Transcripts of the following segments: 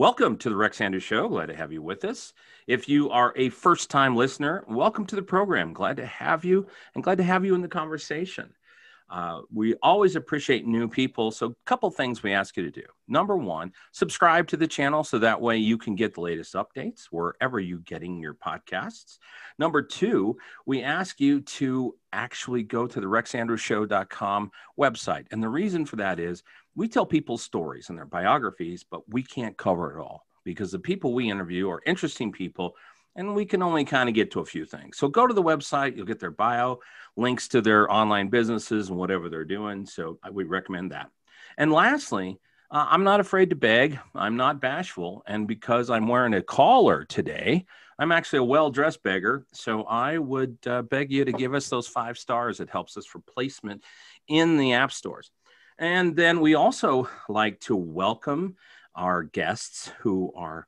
Welcome to the Rex Sanders Show. Glad to have you with us. If you are a first-time listener, welcome to the program. Glad to have you and glad to have you in the conversation. We always appreciate new people. So a couple things we ask you to do. Number one, subscribe to the channel so that way you can get the latest updates wherever you're getting your podcasts. Number two, we ask you to actually go to the rexandrewshow.com website. And the reason for that is we tell people's stories and their biographies, but we can't cover it all because the people we interview are interesting people and we can only kind of get to a few things. So go to the website, you'll get their bio, links to their online businesses and whatever they're doing. So we recommend that. And lastly, I'm not afraid to beg. I'm not bashful. And because I'm wearing a collar today, I'm actually a well-dressed beggar. So I would beg you to give us those 5 stars. It helps us for placement in the app stores. And then we also like to welcome our guests who are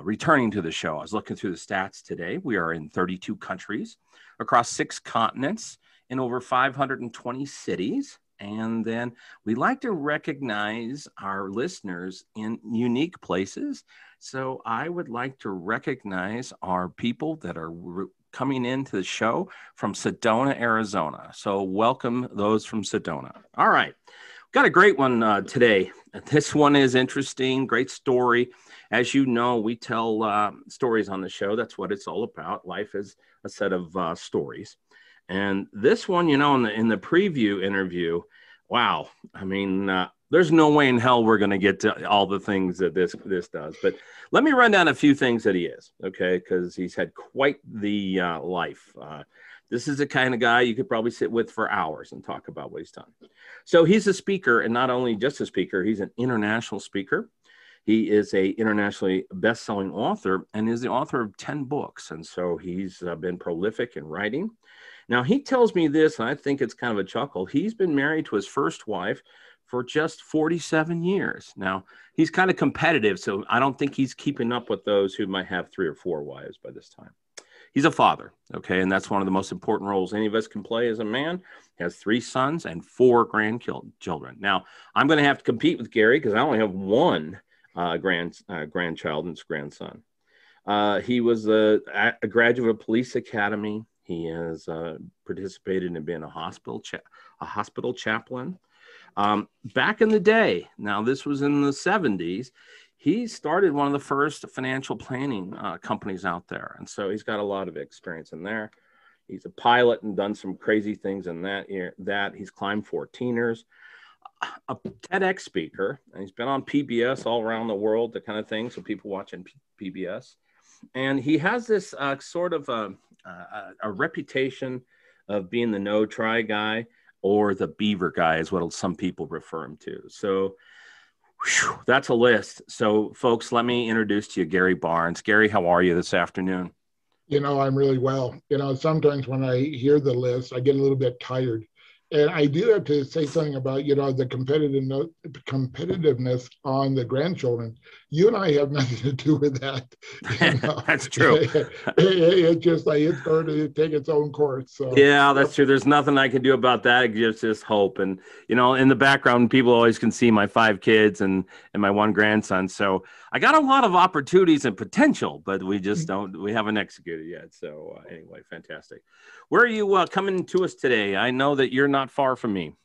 returning to the show. I was looking through the stats today. We are in 32 countries across 6 continents in over 520 cities. And then we like to recognize our listeners in unique places. So I would like to recognize our people that are coming into the show from Sedona, Arizona. So welcome those from Sedona. All right. Got a great one today. This one is interesting, great story. As you know, we tell stories on the show. That's what it's all about. Life is a set of stories. And this one, you know, in the preview interview, wow. I mean, there's no way in hell we're going to get to all the things that this does. But let me run down a few things that he is, okay, because he's had quite the life. This is the kind of guy you could probably sit with for hours and talk about what he's done. So he's a speaker, and not only just a speaker, he's an international speaker. He is a internationally best-selling author and is the author of 10 books. And so he's been prolific in writing. Now, he tells me this, and I think it's kind of a chuckle. He's been married to his first wife for just 47 years. Now, he's kind of competitive, so I don't think he's keeping up with those who might have 3 or 4 wives by this time. He's a father, okay, and that's one of the most important roles any of us can play as a man. He has 3 sons and 4 grandchildren. Now, I'm going to have to compete with Gary because I only have 1 grandchild and grandson. He was a graduate of Police Academy. He has participated in being a hospital chaplain. Back in the day, now this was in the 70s, he started one of the first financial planning companies out there. And so he's got a lot of experience in there. He's a pilot and done some crazy things in that. He's climbed 14ers, a TEDx speaker, and he's been on PBS all around the world, that kind of thing. So people watching PBS. And he has this sort of a reputation of being the no-try guy or the beaver guy is what some people refer him to. So that's a list. So, folks, let me introduce to you Gary Barnes. Gary, how are you this afternoon? You know, I'm really well. You know, sometimes when I hear the list, I get a little bit tired. And I do have to say something about, you know, the competitiveness on the grandchildren. You and I have nothing to do with that. You know? That's true. It's just like it's going to take its own course. So yeah, that's true. There's nothing I can do about that. Just hope. And, you know, in the background, people always can see my 5 kids and my 1 grandson. So I got a lot of opportunities and potential, but we just we haven't executed yet. So anyway, fantastic. Where are you coming to us today? I know that you're not far from me.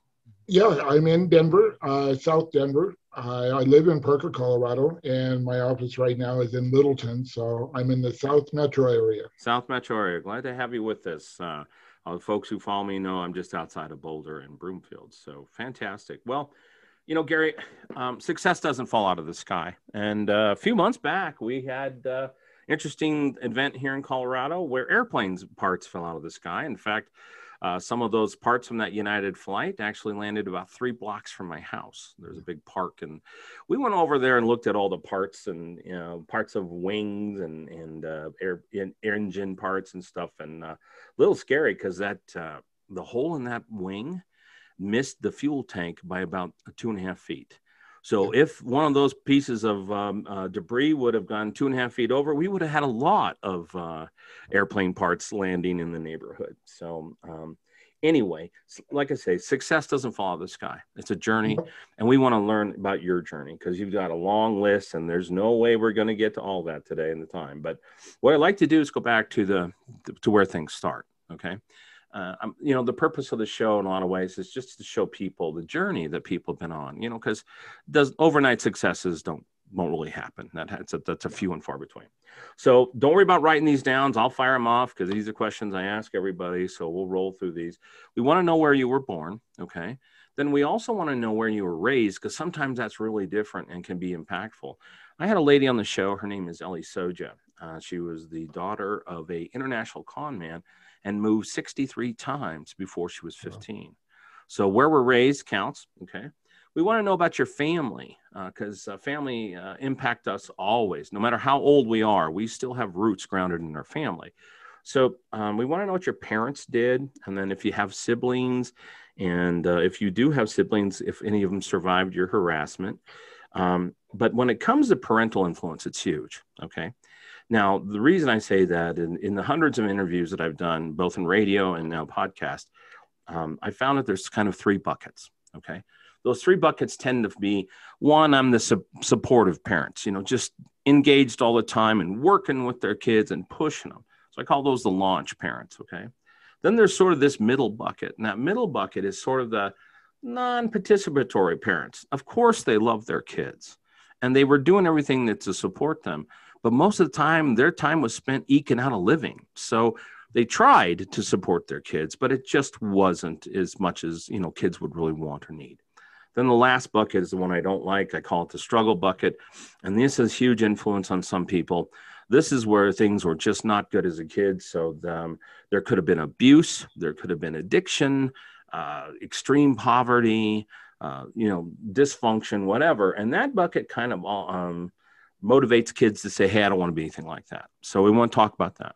Yeah, I'm in Denver, South Denver. I live in Parker, Colorado, and my office right now is in Littleton. So I'm in the South Metro area. South Metro area. Glad to have you with us. All the folks who follow me know I'm just outside of Boulder and Broomfield. So fantastic. Well, you know, Gary, success doesn't fall out of the sky. And a few months back, we had interesting event here in Colorado where airplanes parts fell out of the sky. In fact, some of those parts from that United flight actually landed about 3 blocks from my house. There's a big park, and we went over there and looked at all the parts and, you know, parts of wings and engine parts and stuff. And a little scary because that the hole in that wing missed the fuel tank by about 2.5 feet. So if one of those pieces of debris would have gone 2.5 feet over, we would have had a lot of airplane parts landing in the neighborhood. So Anyway, like I say, success doesn't fall out of the sky. It's a journey, Yep. and we want to learn about your journey because you've got a long list, and there's no way we're going to get to all that today in the time. But what I'd like to do is go back to where things start. Okay. The purpose of the show in a lot of ways is just to show people the journey that people have been on, because overnight successes won't really happen. That's a few and far between. So don't worry about writing these down. I'll fire them off because these are questions I ask everybody. So we'll roll through these. We want to know where you were born. Okay. Then we also want to know where you were raised, because sometimes that's really different and can be impactful. I had a lady on the show. Her name is Ellie Soja. She was the daughter of an international con man and moved 63 times before she was 15. Wow. So where we're raised counts. Okay. We want to know about your family, because family impact us always. No matter how old we are, we still have roots grounded in our family. So we want to know what your parents did, and then if you have siblings, and if you do have siblings, if any of them survived your harassment. But when it comes to parental influence, it's huge. Okay. Now, the reason I say that in the hundreds of interviews that I've done, both in radio and now podcast, I found that there's kind of three buckets. Okay. Those three buckets tend to be, one, I'm the supportive parents, just engaged all the time and working with their kids and pushing them. So I call those the launch parents. Okay. Then there's sort of this middle bucket. And that middle bucket is sort of the non-participatory parents. Of course, they love their kids and they were doing everything to support them. But most of the time, their time was spent eking out a living. So they tried to support their kids, but it just wasn't as much as, kids would really want or need. Then the last bucket is the one I don't like. I call it the struggle bucket. And this has huge influence on some people. This is where things were just not good as a kid. So there could have been abuse. There could have been addiction, extreme poverty, dysfunction, whatever. And that bucket kind of motivates kids to say, hey, I don't want to be anything like that. So we want to talk about that.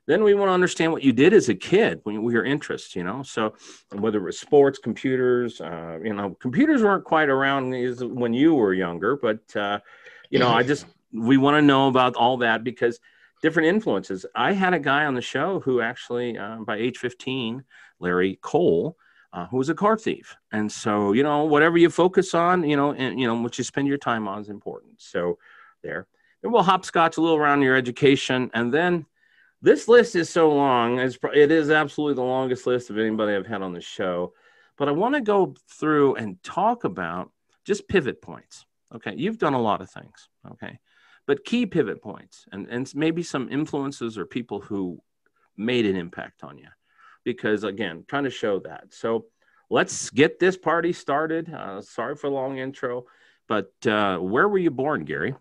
Then we want to understand what you did as a kid, when your interests, so whether it was sports, computers, computers weren't quite around when you were younger, but, we want to know about all that because different influences. I had a guy on the show who actually, by age 15, Larry Cole, who was a car thief. And so, whatever you focus on, and what you spend your time on is important. So there. Then we'll hopscotch a little around your education. And then this list is so long. It is absolutely the longest list of anybody I've had on the show. But I want to go through and talk about just pivot points. Okay. You've done a lot of things. Okay. But key pivot points and maybe some influences or people who made an impact on you. Because again, trying to show that. So let's get this party started. Sorry for the long intro, but where were you born, Gary?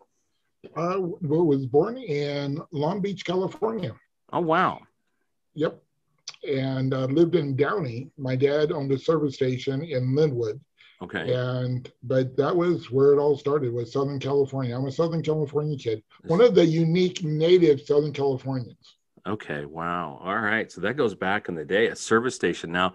I was born in Long Beach, California. Oh, wow. Yep. And lived in Downey. My dad owned a service station in Linwood. Okay. But that was where it all started, was Southern California. I'm a Southern California kid. One of the unique native Southern Californians. Okay. Wow. All right. So that goes back in the day, a service station. Now,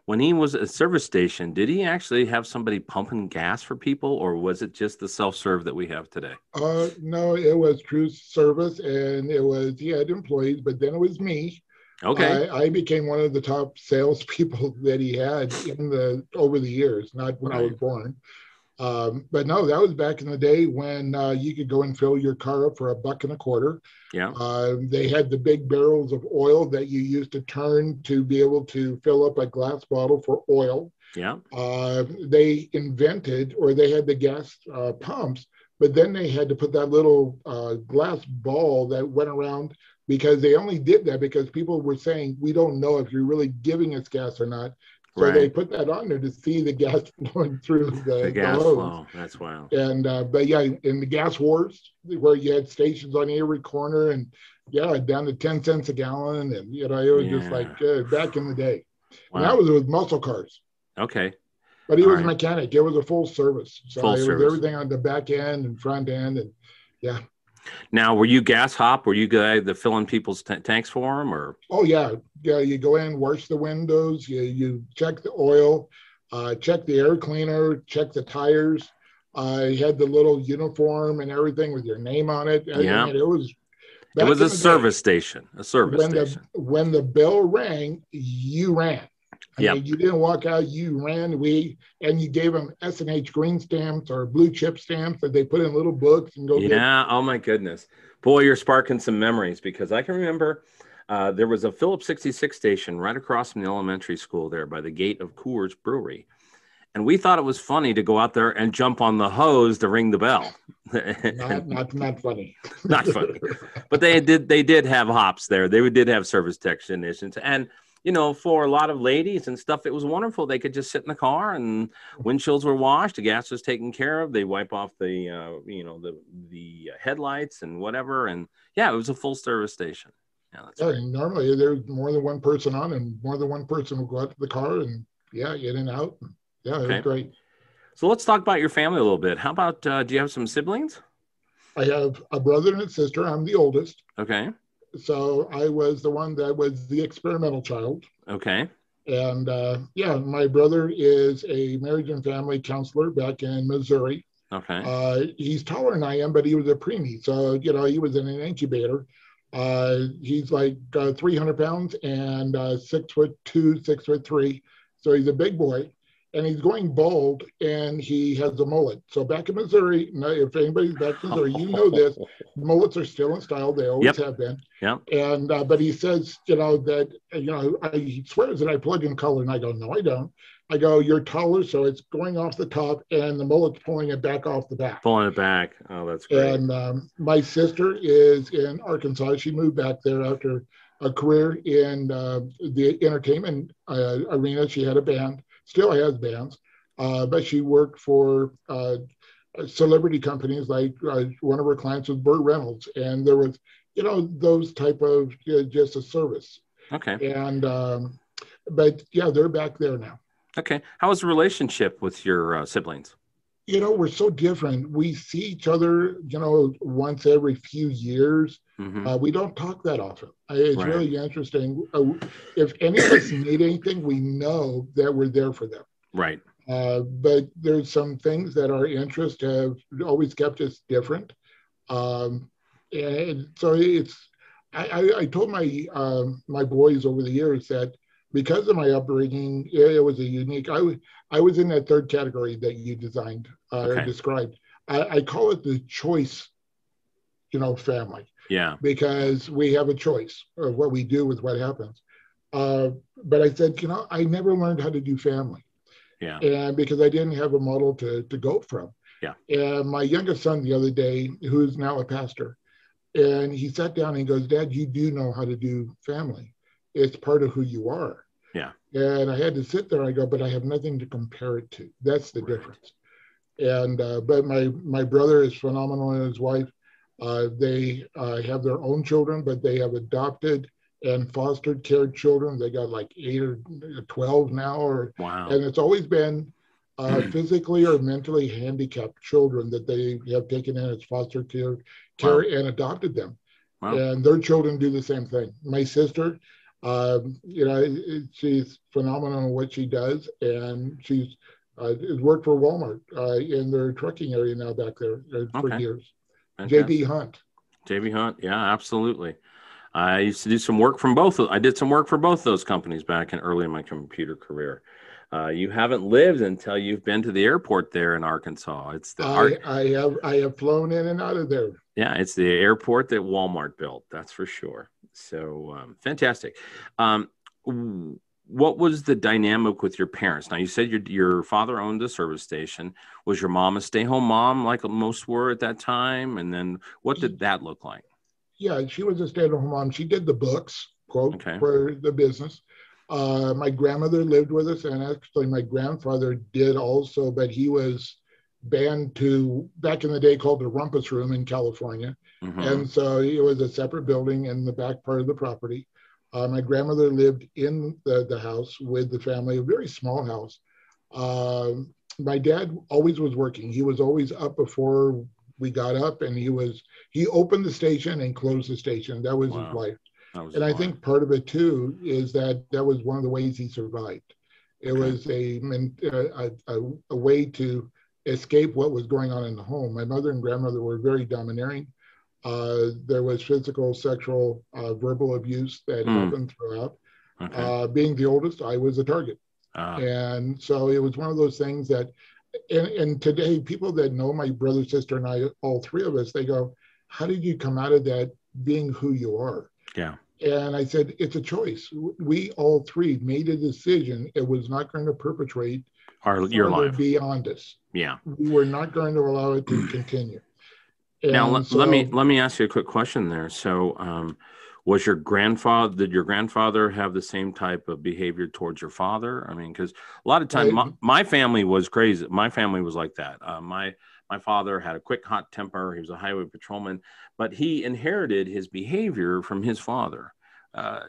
when he was at a service station, did he actually have somebody pumping gas for people, or was it just the self-serve that we have today? No, it was true service, and he had employees, but then it was me. Okay. I became one of the top salespeople that he had over the years, not when I was born. But no, that was back in the day when you could go and fill your car up for $1.25. Yeah. They had the big barrels of oil that you used to turn to be able to fill up a glass bottle for oil. Yeah. They invented, or they had the gas pumps, but then they had to put that little glass ball that went around, because they only did that because people were saying, we don't know if you're really giving us gas or not. So They put that on there to see the gas flowing through the gas hose. Flow. That's wild. And but yeah, in the gas wars, where you had stations on every corner, and down to 10 cents a gallon, and it was just like back in the day. Wow. And that was with muscle cars. Okay. But he was a mechanic. It was a full service. So full it service. was everything on the back end and front end, and yeah. Now, were you gas hop? Were you guy that filling people's tanks for them, or? Oh yeah. You go in, wash the windows. You check the oil, check the air cleaner, check the tires. I had the little uniform and everything with your name on it. Yeah. It was. It was a service station. A service station. When the bell rang, you ran. I mean, you didn't walk out, you ran, and you gave them S&H green stamps or blue chip stamps that they put in little books and go get. Yeah. Oh my goodness. Boy, you're sparking some memories because I can remember there was a Phillips 66 station right across from the elementary school there by the gate of Coors Brewery. And we thought it was funny to go out there and jump on the hose to ring the bell. Not funny. Not funny. But they did have hops there. They did have service technicians. And for a lot of ladies and stuff, it was wonderful. They could just sit in the car and windshields were washed, the gas was taken care of. They wipe off the headlights and whatever. And yeah, it was a full service station. Yeah, that's great. Normally there's more than one person on, and more than one person will go out to the car and in and out. Yeah, it was great. So let's talk about your family a little bit. How about, do you have some siblings? I have a brother and a sister. I'm the oldest. Okay. So I was the one that was the experimental child. Okay. And my brother is a marriage and family counselor back in Missouri. Okay. He's taller than I am, but he was a preemie. So, he was in an incubator. He's like 300 pounds and 6'2", 6'3". So he's a big boy. And he's going bald, and he has a mullet. So back in Missouri, if anybody's back in Missouri, this, mullets are still in style. They always have been. Yeah. And but he says, he swears that I plug in color, and I go, no, I don't. I go, you're taller, so it's going off the top, and the mullet's pulling it back off the back. Pulling it back. Oh, that's great. And my sister is in Arkansas. She moved back there after a career in the entertainment arena. She had a band. Still has bands, but she worked for celebrity companies. Like one of her clients was Burt Reynolds, and there was, those type of just a service. Okay. And but they're back there now. Okay. How was the relationship with your siblings? We're so different. We see each other, once every few years. Mm-hmm. We don't talk that often. It's really interesting. If any of us need anything, we know that we're there for them. Right. But there's some things that our interests have always kept us different. And so I told my boys over the years that because of my upbringing, it was a unique. I was in that third category that you designed or described. I call it the choice, family. Yeah. Because we have a choice of what we do with what happens. But I said, I never learned how to do family. Yeah. And because I didn't have a model to go from. Yeah. And my youngest son the other day, who's now a pastor, and he sat down and he goes, Dad, you do know how to do family. It's part of who you are. Yeah. And I had to sit there. I go, but I have nothing to compare it to. That's the difference. And but my brother is phenomenal, and his wife. They have their own children, but they have adopted and fostered care children. They got like 8 or 12 now, wow. And it's always been physically or mentally handicapped children that they have taken in as foster care and adopted them. Wow. And their children do the same thing. My sister, she's phenomenal in what she does, and she's worked for Walmart in their trucking area now back there for years. JB Hunt. Yeah, absolutely. I used to do some work from both. I did some work for both those companies back in early in my computer career. You haven't lived until you've been to the airport there in Arkansas. It's the I have flown in and out of there. Yeah, it's the airport that Walmart built. That's for sure. So fantastic. What was the dynamic with your parents? Now, you said your father owned a service station. Was your mom a stay-home mom like most were at that time? And then what did that look like? Yeah, she was a stay-at-home mom. She did the books, quote, for the business. My grandmother lived with us, and actually my grandfather did also, but he was banned to, back in the day, called the Rumpus Room in California. Mm-hmm. And so it was a separate building in the back part of the property. My grandmother lived in the house with the family, a very small house. My dad always was working. He was always up before we got up, and he opened the station and closed the station. That was his life. And I think part of it too is that was one of the ways he survived. It was a way to escape what was going on in the home. My mother and grandmother were very domineering. There was physical, sexual, verbal abuse that happened throughout. Okay. Being the oldest, I was a target. Ah, And so it was one of those things that, and today, people that know my brother, sister, and I, all three of us, they go, how did you come out of that being who you are? yeah. And I said, it's a choice. We all three made a decision. It was not going to perpetrate Your farther life. beyond us. Yeah. We were not going to allow it to continue. Now And let so, me ask you a quick question there. So, was your grandfather did your grandfather have the same type of behavior towards your father? I mean, because a lot of time my, my family was crazy. My family was like that. My father had a quick, hot temper. He was a highway patrolman, but he inherited his behavior from his father.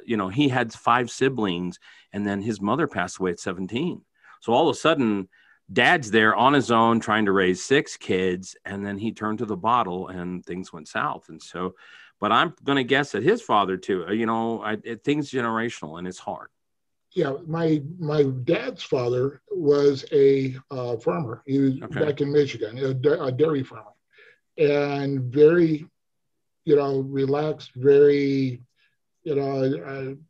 He had five siblings, and then his mother passed away at 17. So all of a sudden, dad's there on his own trying to raise six kids, and then he turned to the bottle and things went south. And so, but I'm going to guess that his father too, things generational and it's hard. yeah, my dad's father was a farmer. He was Okay. back in Michigan, a dairy farmer, and very, relaxed, very,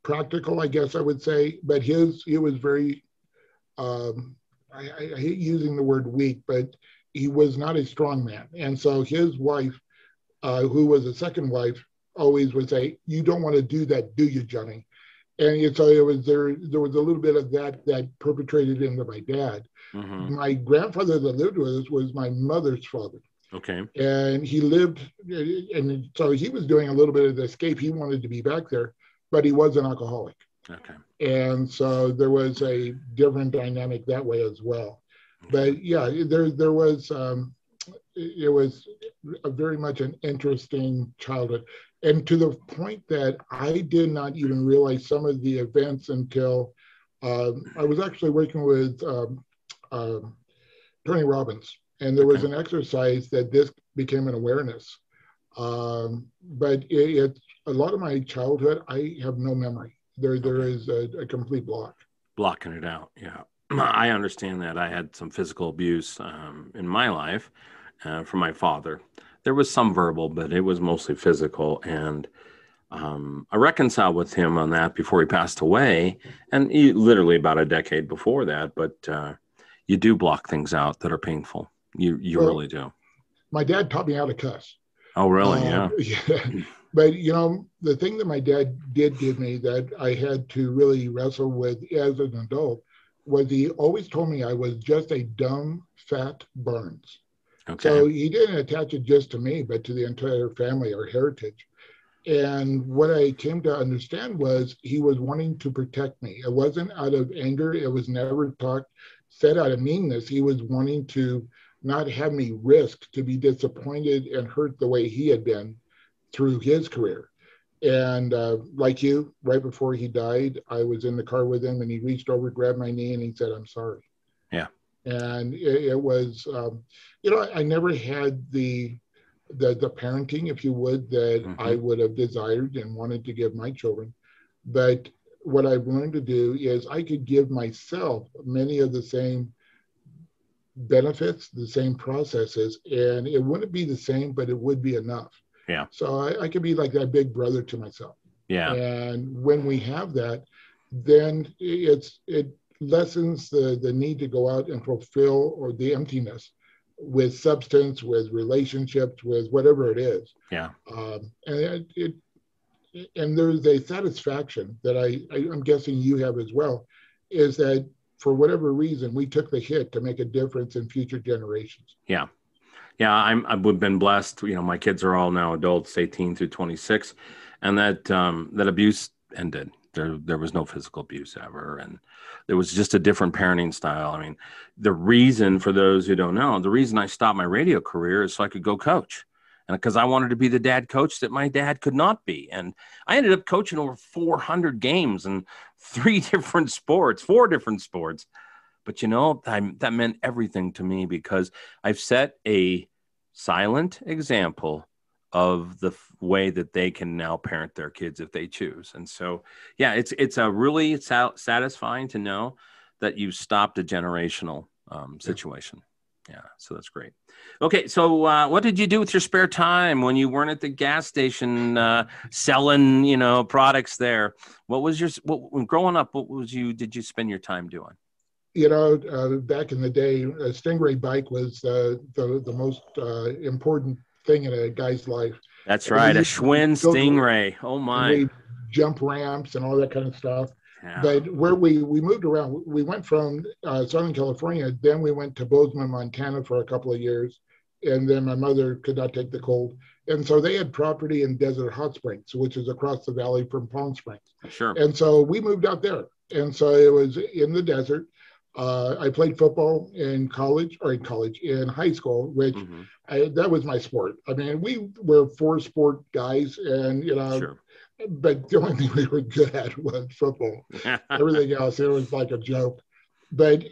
practical, I guess I would say. But he was very, um, I hate using the word weak, but he was not a strong man. And so his wife, who was a second wife, always would say, "You don't want to do that, do you, Johnny?" And so it was there was a little bit of that perpetrated into my dad. Mm-hmm. My grandfather that lived with us was my mother's father, Okay. and he lived, and so he was doing a little bit of the escape. He wanted to be back there, but he was an alcoholic, Okay. and so there was a different dynamic that way as well. Okay. But yeah, there was it was a very much an interesting childhood, and to the point that I did not even realize some of the events until I was actually working with uh, Tony Robbins, and there was Okay. an exercise that this became an awareness. But it a lot of my childhood, I have no memory. There Okay. is a complete block. Blocking it out. Yeah. I understand that. I had some physical abuse in my life from my father. There was some verbal, but it was mostly physical. And I reconciled with him on that before he passed away, and literally about a decade before that. But you do block things out that are painful. You Well, really do. my dad taught me how to cuss. Oh, really? Yeah. Yeah. But the thing that my dad did give me that I had to really wrestle with as an adult was he always told me I was just a dumb, fat Burns. Okay. So he didn't attach it just to me, but to the entire family or heritage. And what I came to understand was he was wanting to protect me. It wasn't out of anger. It was never said out of meanness. He was wanting to not have me risk to be disappointed and hurt the way he had been through his career. And like you, right before he died, I was in the car with him and he reached over, grabbed my knee, and he said, "I'm sorry." Yeah. And it was, I never had the parenting, if you would, that I Hmm. would have desired and wanted to give my children. But what I've learned to do is I could give myself many of the same benefits, the same processes, and it wouldn't be the same, but it would be enough. Yeah. So I could be like that big brother to myself. Yeah. And when we have that, then it lessens the need to go out and fulfill or the emptiness with substance, with relationships, with whatever it is. Yeah. And there's a satisfaction that I'm guessing you have as well, is that for whatever reason we took the hit to make a difference in future generations. Yeah. Yeah. I've been blessed. My kids are all now adults, 18 through 26, and that abuse ended. There was no physical abuse ever, and there was just a different parenting style. I mean, the reason, for those who don't know, the reason I stopped my radio career is so I could go coach, and because I wanted to be the dad coach that my dad could not be. And I ended up coaching over 400 games in four different sports. But that meant everything to me because I've set a silent example of the way that they can now parent their kids if they choose. And so, yeah, it's a really satisfying to know that you stopped a generational Yeah. situation. Yeah. So that's great. Okay. So what did you do with your spare time when you weren't at the gas station selling, products there? When growing up, did you spend your time doing? Back in the day, a Stingray bike was the most important thing in a guy's life. That's And we right. A used to Schwinn go Stingray. Oh and my. we jump ramps and all that kind of stuff. Yeah. But where we moved around, we went from Southern California, then we went to Bozeman, Montana for a couple of years. And then my mother could not take the cold. And so they had property in Desert Hot Springs, which is across the valley from Palm Springs. Sure. And so we moved out there. And so it was in the desert. I played football in in high school, which that was my sport. I mean, we were four sport guys, and Sure. but the only thing we were good at was football. Everything else, it was like a joke. But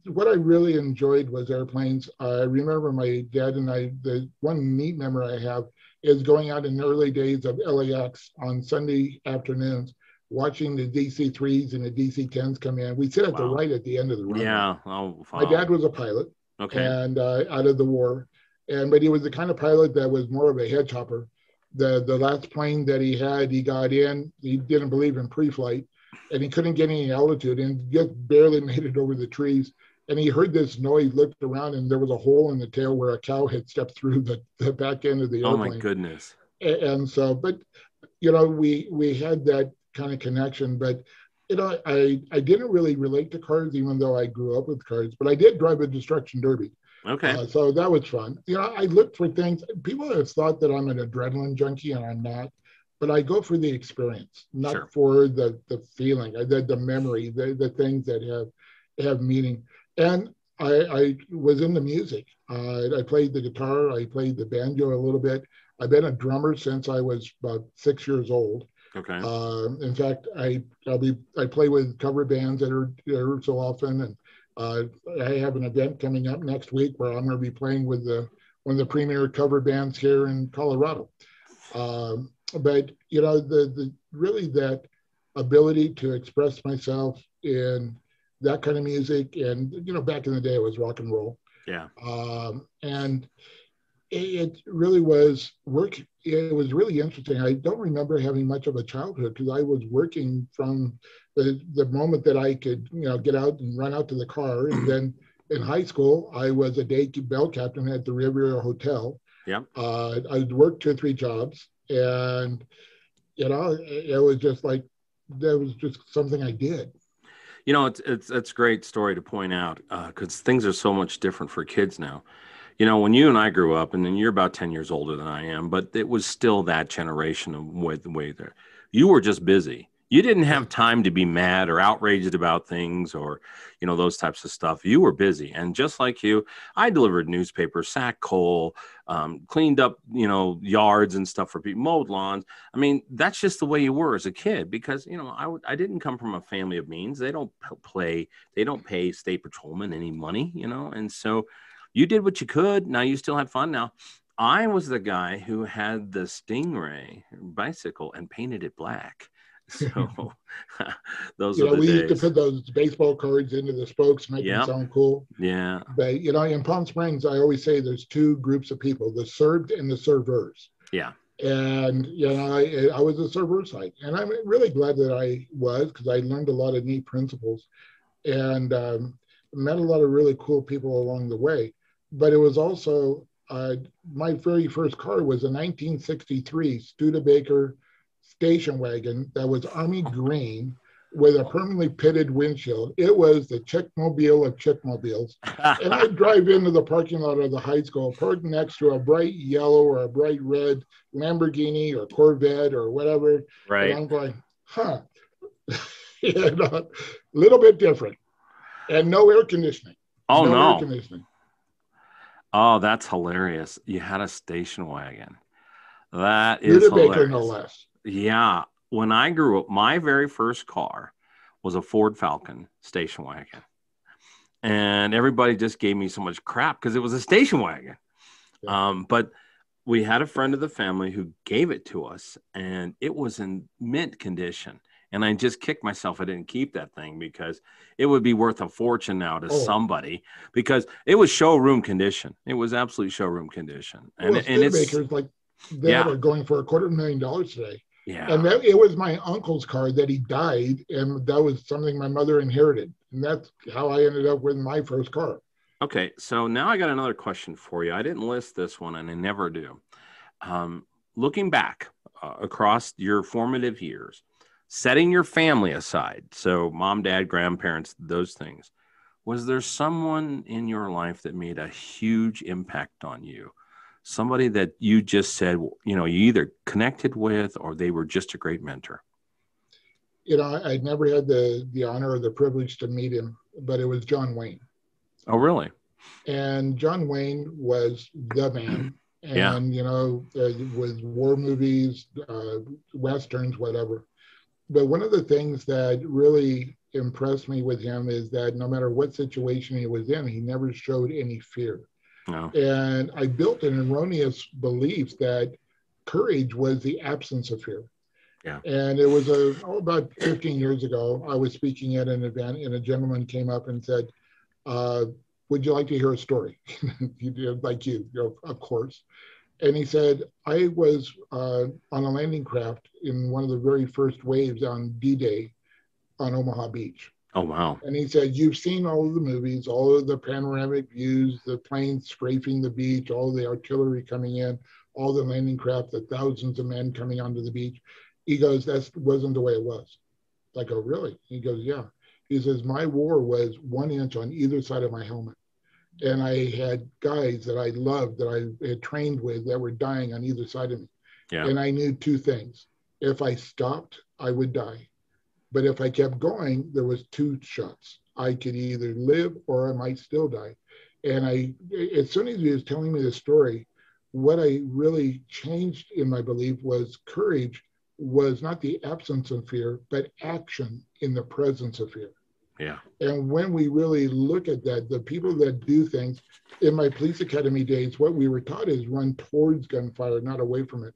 what I really enjoyed was airplanes. I remember my dad and I. The one neat memory I have is going out in the early days of LAX on Sunday afternoons, watching the DC-3s and the DC-10s come in. We sit at the right at the end of the runway. Yeah. Oh, wow. My dad was a pilot, and out of the war, but he was the kind of pilot that was more of a hedge hopper. The last plane that he had, he got in. He didn't believe in pre-flight, and he couldn't get any altitude, and just barely made it over the trees. And he heard this noise, looked around, and there was a hole in the tail where a cow had stepped through the back end of the airplane. Oh my goodness! And so, but we had that kind of connection. But I didn't really relate to cars, even though I grew up with cars. But I did drive a destruction derby. Okay. So that was fun. I looked for things. People have thought that I'm an adrenaline junkie, and I'm not. But I go for the experience, not for the feeling, the memory, the things that have meaning. And I was into music. I played the guitar. I played the banjo a little bit. I've been a drummer since I was about 6 years old. Okay. In fact, I play with cover bands that are there so often, and I have an event coming up next week where I'm going to be playing with one of the premier cover bands here in Colorado. But the really that ability to express myself in that kind of music, and back in the day it was rock and roll. Yeah. And it really was work. It was really interesting. I don't remember having much of a childhood because I was working from the moment that I could, get out and run out to the car. And then in high school, I was a day bell captain at the Riviera Hotel. Yeah. I worked 2 or 3 jobs, and it was just like that was just something I did. It's a great story to point out because things are so much different for kids now. When you and I grew up, and then you're about 10 years older than I am, but it was still that generation of way there. You were just busy. You didn't have time to be mad or outraged about things or, those types of stuff. You were busy. And just like you, I delivered newspapers, sacked coal, cleaned up, yards and stuff for people, mowed lawns. I mean, that's just the way you were as a kid because, I didn't come from a family of means. They don't pay state patrolmen any money, and so you did what you could. Now you still had fun. Now, I was the guy who had the Stingray bicycle and painted it black. So those are the we days. used to put those baseball cards into the spokes, make them sound cool. Yeah. But, in Palm Springs, I always say there's 2 groups of people, the served and the servers. Yeah. And, I was a server side. And I'm really glad that I was because I learned a lot of neat principles and met a lot of really cool people along the way. But it was also my very first car was a 1963 Studebaker station wagon that was army green with a permanently pitted windshield. It was the Chickmobile of Chickmobiles. And I'd drive into the parking lot of the high school, parked next to a bright yellow or a bright red Lamborghini or Corvette or whatever. Right. And I'm going, a little bit different. And no air conditioning. Oh, no. Air conditioning. Oh, that's hilarious. You had a station wagon. That is hilarious. No less. Yeah. When I grew up, my very first car was a Ford Falcon station wagon. And everybody just gave me so much crap because it was a station wagon. Yeah. But we had a friend of the family who gave it to us, and it was in mint condition. And I just kicked myself I didn't keep that thing, because it would be worth a fortune now to Oh, somebody, because it was showroom condition. It was absolute showroom condition. well, And it's, Studebakers like that yeah, are going for $250,000 today. And yeah. that it was my uncle's car that he died, and that was something my mother inherited. And that's how I ended up with my first car. Okay. So now I got another question for you. I didn't list this one, and I never do. Um, Looking back across your formative years, setting your family aside, so mom, dad, grandparents, those things, was there someone in your life that made a huge impact on you? Somebody that you just said, you either connected with, or they were just a great mentor? I never had the honor or the privilege to meet him, but it was John Wayne. Oh, really? And John Wayne was the man. Yeah. And, with war movies, Westerns, whatever. But one of the things that really impressed me with him is that no matter what situation he was in, he never showed any fear. No. And I built an erroneous belief that courage was the absence of fear. Yeah. And it was about 15 years ago. I was speaking at an event, and a gentleman came up and said, uh, "Would you like to hear a story?" Like of course. And he said, "I was on a landing craft in one of the very first waves on D-Day on Omaha Beach." Oh, wow. And he said, "You've seen all of the movies, all of the panoramic views, the planes scraping the beach, all the artillery coming in, all the landing craft, the thousands of men coming onto the beach." He goes, "That wasn't the way it was." I go, "Really?" He goes, "Yeah." He says, "My war was 1 inch on either side of my helmet. And I had guys that I loved, that I had trained with, that were dying on either side of me. Yeah. And I knew two things. If I stopped, I would die. But if I kept going, there was two shots. I could either live or I might still die." And as soon as he was telling me the story, what I really changed in my belief was courage was not the absence of fear, but action in the presence of fear. Yeah. And when we really look at that, the people that do things, in my police academy days, what we were taught is run towards gunfire, not away from it.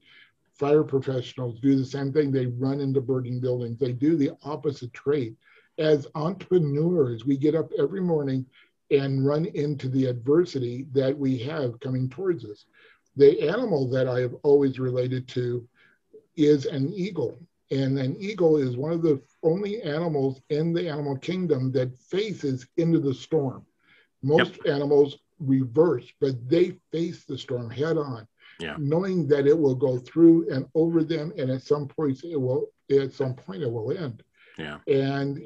Fire professionals do the same thing. They run into burning buildings. They do the opposite trait. As entrepreneurs, we get up every morning and run into the adversity that we have coming towards us. The animal that I have always related to is an eagle. And an eagle is one of the only animals in the animal kingdom that faces into the storm. Yep. Most animals reverse, but they face the storm head on, Yeah. knowing that it will go through and over them, and at some point it will end. Yeah. And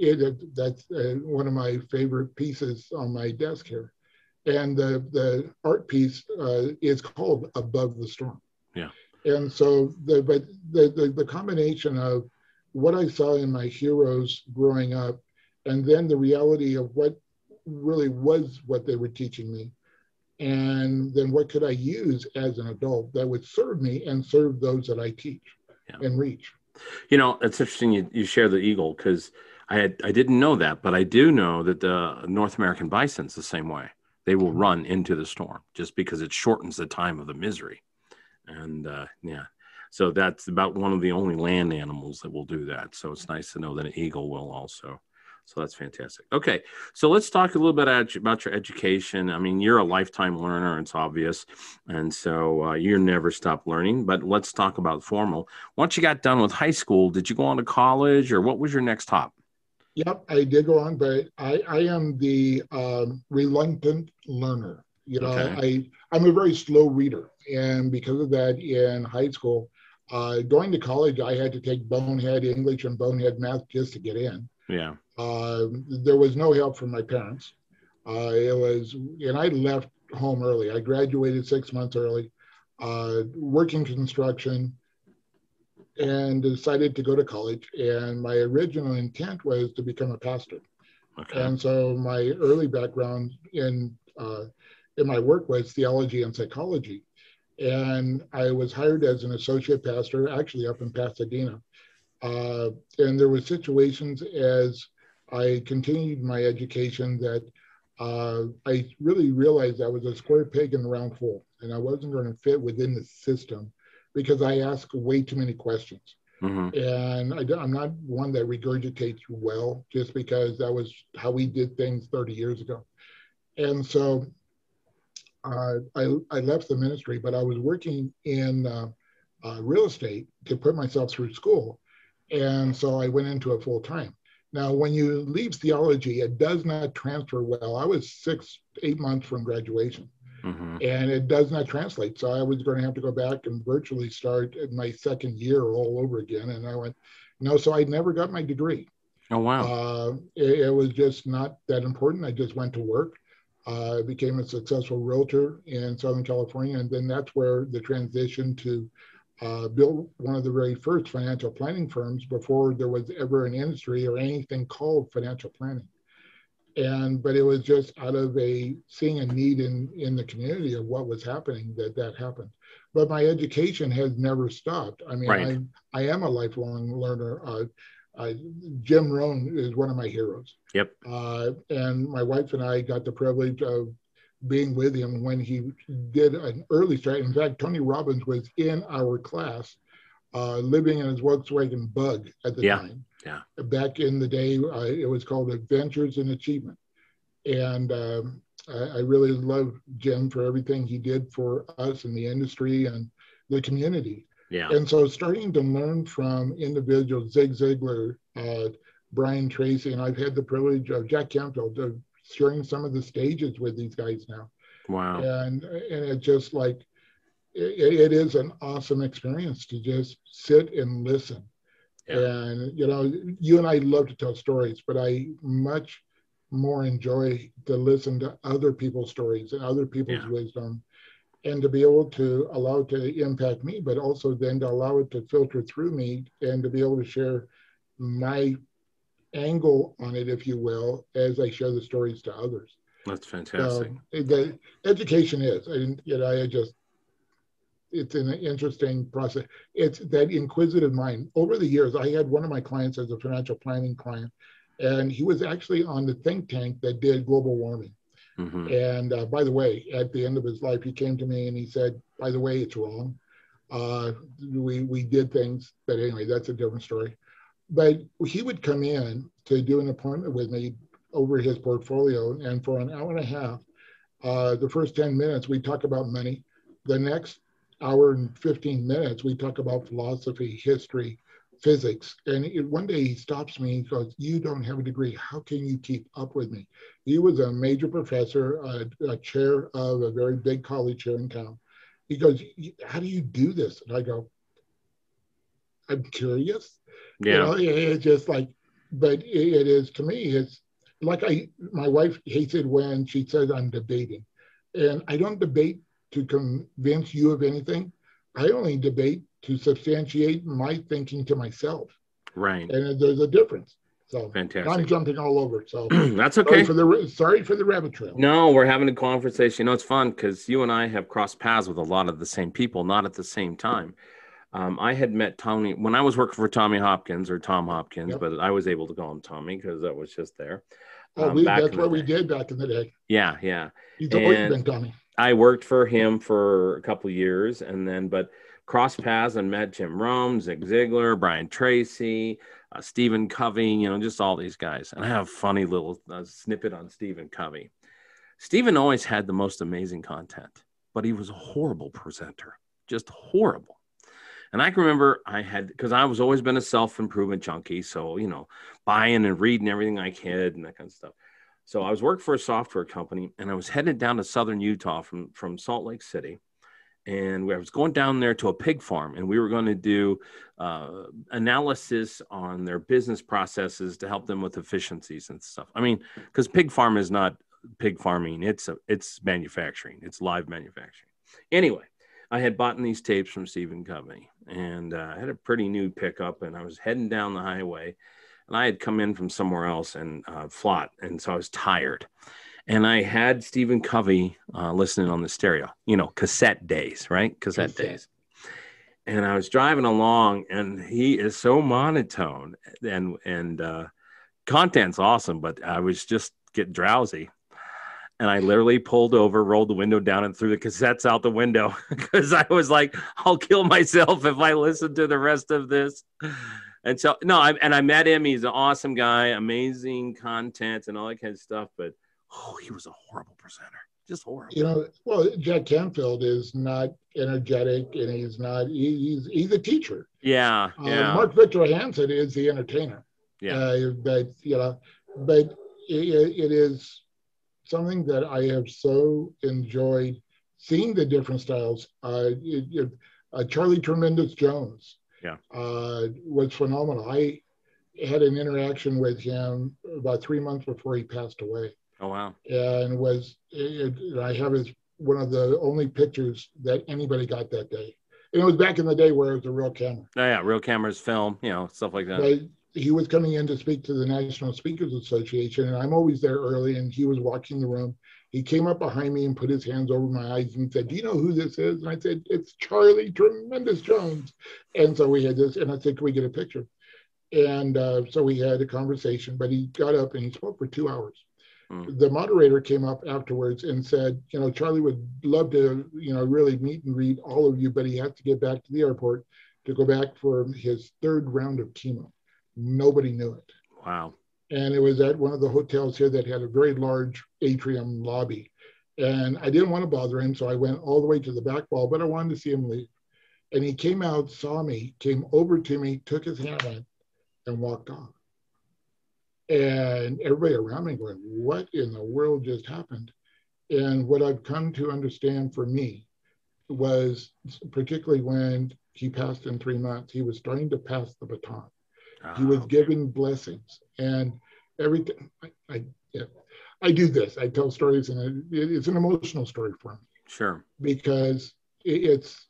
that's one of my favorite pieces on my desk here. And the art piece is called Above the Storm. Yeah. And so the combination of what I saw in my heroes growing up, and then the reality of what really was what they were teaching me, and then what could I use as an adult that would serve me and serve those that I teach and reach. It's interesting you share the eagle, because I didn't know that, but I do know that the North American bison's the same way. They will run into the storm just because it shortens the time of the misery. And yeah, so that's about one of the only land animals that will do that. So it's nice to know that an eagle will also. So that's fantastic. Okay, so let's talk a little bit about your education. I mean, you're a lifetime learner, it's obvious. And so you never stop learning. But let's talk about formal. Once you got done with high school, did you go on to college, or what was your next hop? Yep, I did go on, but I am the reluctant learner. Okay. I'm a very slow reader. And because of that, in high school, going to college, I had to take bonehead English and bonehead math just to get in. Yeah. There was no help from my parents. And I left home early. I graduated 6 months early, working construction, and decided to go to college. And my original intent was to become a pastor. Okay. And so my early background in my work was theology and psychology. And I was hired as an associate pastor, actually up in Pasadena. And there were situations as I continued my education that I really realized I was a square peg in a round hole, and I wasn't going to fit within the system because I asked way too many questions. Mm-hmm. And I'm not one that regurgitates well just because that was how we did things 30 years ago. And so I left the ministry, but I was working in real estate to put myself through school. And so I went into it full time. Now, when you leave theology, it does not transfer well. I was 8 months from graduation, Mm-hmm. and it does not translate. So I was going to have to go back and virtually start my second year all over again. And I went, no, so I never got my degree. Oh, wow. It was just not that important. I just went to work. I became a successful realtor in Southern California. And then that's where the transition to build one of the very first financial planning firms before there was ever an industry or anything called financial planning. But it was just out of seeing a need in the community of what was happening that happened. But my education has never stopped. I mean, Right. I am a lifelong learner. Jim Rohn is one of my heroes. Yep. And my wife and I got the privilege of being with him when he did an early start. In fact, Tony Robbins was in our class, living in his Volkswagen Bug at the time. Yeah. Back in the day, it was called Adventures in Achievement. And I really love Jim for everything he did for us in the industry and the community. Yeah. And so starting to learn from individuals, Zig Ziglar, Brian Tracy, and I've had the privilege of Jack Canfield of sharing some of the stages with these guys now. Wow. And it's just like, it is an awesome experience to just sit and listen. Yeah. And, you and I love to tell stories, but I much more enjoy to listen to other people's stories and other people's wisdom, and to be able to allow it to impact me, but also then to allow it to filter through me and to be able to share my angle on it, if you will, as I share the stories to others. That's fantastic. So the education is, and it's an interesting process. It's that inquisitive mind. Over the years, I had one of my clients as a financial planning client, and he was actually on the think tank that did global warming. Mm-hmm. And by the way, at the end of his life, he came to me and he said, by the way, it's wrong. We did things, but anyway, that's a different story. But he would come in to do an appointment with me over his portfolio, and for an hour and a half, the first 10 minutes, we talk about money. The next hour and 15 minutes, we talk about philosophy, history, physics. And one day he stops me and goes, you don't have a degree. How can you keep up with me? He was a major professor, a chair of a very big college here in town. He goes, how do you do this? And I go, I'm curious. Yeah. It's just like, but it is, to me, it's like my wife hates it when she says I'm debating. And I don't debate to convince you of anything. I only debate to substantiate my thinking to myself. Right. And there's a difference. So fantastic. I'm jumping all over. So that's okay. Sorry for the rabbit trail. No, we're having a conversation. It's fun because you and I have crossed paths with a lot of the same people, not at the same time. I had met Tony when I was working for Tommy Hopkins or Tom Hopkins, yep. But I was able to call him Tommy because that was just there. That's what we did back in the day. Yeah, yeah. He's always been Tommy. I worked for him for a couple of years, and then but crossed paths and met Jim Rohn, Zig Ziglar, Brian Tracy, Stephen Covey, just all these guys. And I have a funny little snippet on Stephen Covey. Stephen always had the most amazing content, but he was a horrible presenter, just horrible. And I can remember because I was always been a self-improvement junkie. So, buying and reading everything I could and that kind of stuff. So I was working for a software company, and I was headed down to Southern Utah from Salt Lake City. And I was going down there to a pig farm, and we were going to do analysis on their business processes to help them with efficiencies and stuff. I mean, because pig farm is not pig farming. It's manufacturing. It's live manufacturing. Anyway, I had bought these tapes from Stephen Covey, and I had a pretty new pickup, and I was heading down the highway, and I had come in from somewhere else and flot, and so I was tired. And I had Stephen Covey listening on the stereo, cassette days, right? Cassette days. And I was driving along, and he is so monotone, and content's awesome, but I was just getting drowsy. And I literally pulled over, rolled the window down, and threw the cassettes out the window because I was like, I'll kill myself if I listen to the rest of this. And so, no, I met him. He's an awesome guy, amazing content and all that kind of stuff. But, oh, he was a horrible presenter. Just horrible. You know, well, Jack Canfield is not energetic, and he's a teacher. Yeah, yeah. Mark Victor Hansen is the entertainer. Yeah. But it is something that I have so enjoyed seeing the different styles. Charlie Tremendous Jones, was phenomenal. I had an interaction with him about 3 months before he passed away. Oh, wow. And I have one of the only pictures that anybody got that day. And it was back in the day where it was a real camera. Oh, yeah, real cameras, film, stuff like that. But he was coming in to speak to the National Speakers Association, and I'm always there early, and he was walking the room. He came up behind me and put his hands over my eyes and said, "Do you know who this is?" And I said, "It's Charlie Tremendous Jones." And so we had this, and I said, "Can we get a picture?" And so we had a conversation, but he got up and he spoke for 2 hours. The moderator came up afterwards and said, Charlie would love to, really meet and greet all of you, but he has to get back to the airport to go back for his 3rd round of chemo. Nobody knew it. Wow. And it was at one of the hotels here that had a very large atrium lobby. And I didn't want to bother him, so I went all the way to the back wall, but I wanted to see him leave. And he came out, saw me, came over to me, took his hand and walked off. And everybody around me going, what in the world just happened? And what I've come to understand for me was, particularly when he passed in 3 months, he was starting to pass the baton. He was giving blessings. And everything, I do this. I tell stories, and it's an emotional story for me. Sure. Because it's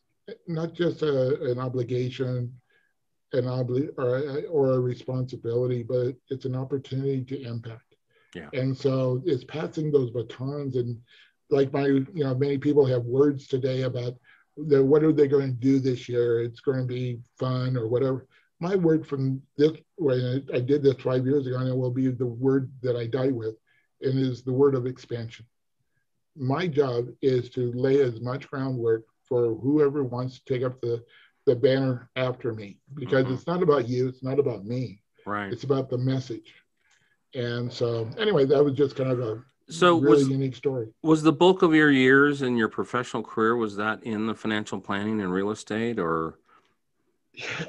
not just an obligation, or a responsibility, but it's an opportunity to impact. Yeah. And so it's passing those batons, and like many people have words today about what are they going to do this year? It's going to be fun or whatever. My word from this, when I did this 5 years ago, and it will be the word that I die with, and is the word of expansion. My job is to lay as much groundwork for whoever wants to take up the banner after me, because it's not about you, it's not about me. Right. It's about the message. And so anyway, that was just kind of a unique story. Was the bulk of your years in your professional career, was that in the financial planning and real estate, or?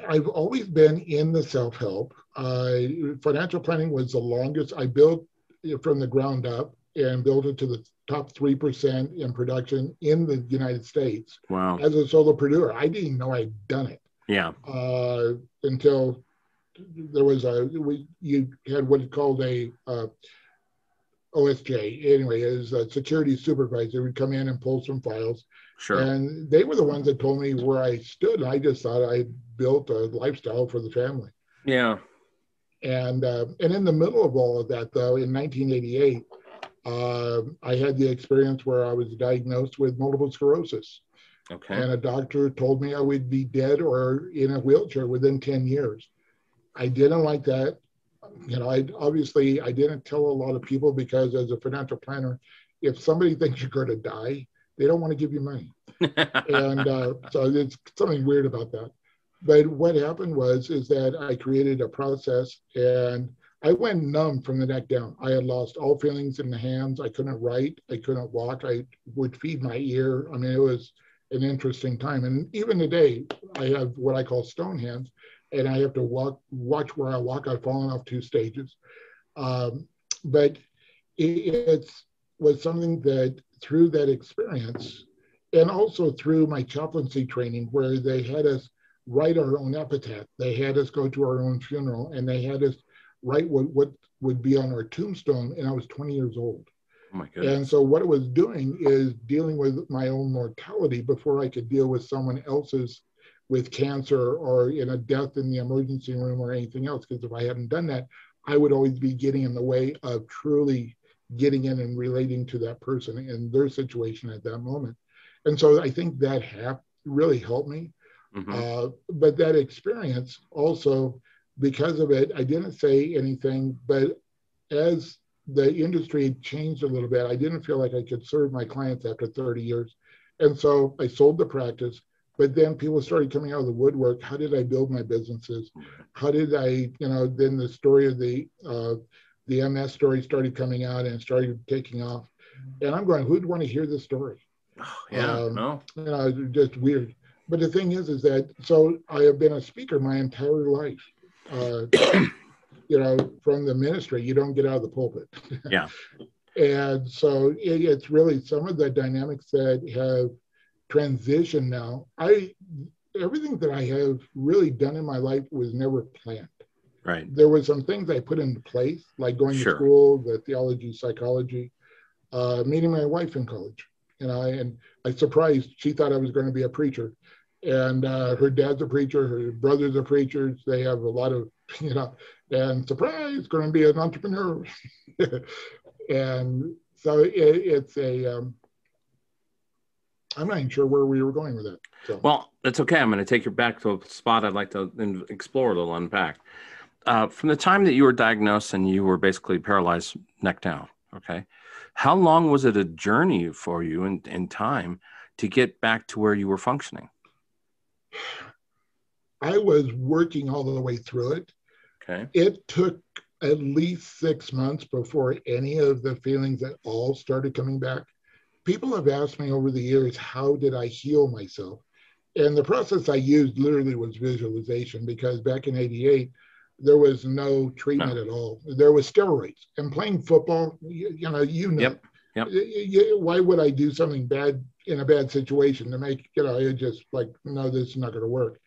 I've always been in the self-help. Financial planning was the longest. I built it from the ground up and built it to the top 3% in production in the United States. Wow. As a solopreneur. I didn't know I'd done it. Yeah. Until there was you had what's called a OSJ. Anyway, as a security supervisor would come in and pull some files. Sure. And they were the ones that told me where I stood. I just thought I built a lifestyle for the family. Yeah. And in the middle of all of that, though, in 1988, I had the experience where I was diagnosed with multiple sclerosis. Okay. And a doctor told me I would be dead or in a wheelchair within 10 years. I didn't like that. I didn't tell a lot of people, because as a financial planner, if somebody thinks you're going to die, they don't want to give you money. And so it's something weird about that. But what happened is that I created a process, and I went numb from the neck down. I had lost all feelings in the hands. I couldn't write. I couldn't walk. I would feed my ear. I mean, it was an interesting time. And even today, I have what I call stone hands, and I have to watch where I walk. I've fallen off 2 stages. But it was something that through that experience, and also through my chaplaincy training, where they had us write our own epitaph. They had us go to our own funeral, and they had us write what would be on our tombstone. And I was 20 years old. Oh my goodness. And so what it was doing is dealing with my own mortality before I could deal with someone else's with cancer or in a death in the emergency room or anything else. Because if I hadn't done that, I would always be getting in the way of truly getting in and relating to that person and their situation at that moment. And so I think that really helped me. Mm-hmm. But that experience also, because of it, I didn't say anything, but as the industry changed a little bit. I didn't feel like I could serve my clients after 30 years. And so I sold the practice, but then people started coming out of the woodwork. How did I build my businesses? How did I, then the story of the MS story started coming out and started taking off. And I'm going, who'd want to hear this story? Oh, yeah, no. Just weird. But the thing is that, so I have been a speaker my entire life. From the ministry, you don't get out of the pulpit. Yeah. And so it's really some of the dynamics that have transitioned now. Everything that I have really done in my life was never planned. Right. There were some things I put into place, like going Sure. to school, the theology, psychology, meeting my wife in college. And I surprised, she thought I was going to be a preacher. And her dad's a preacher, her brothers are preachers. They have a lot of, and surprise, going to be an entrepreneur. And so it's I'm not even sure where we were going with it. So. Well, that's okay. I'm going to take you back to a spot I'd like to explore a little, unpack. From the time that you were diagnosed and you were basically paralyzed neck down, okay, how long was it a journey for you in time to get back to where you were functioning? I was working all the way through it. Okay. It took at least 6 months before any of the feelings at all started coming back. People have asked me over the years, how did I heal myself? And the process I used literally was visualization, because back in '88, there was no treatment at all. There was steroids. And playing football, Yep. Why would I do something bad in a bad situation to make, it just like, no, this is not going to work.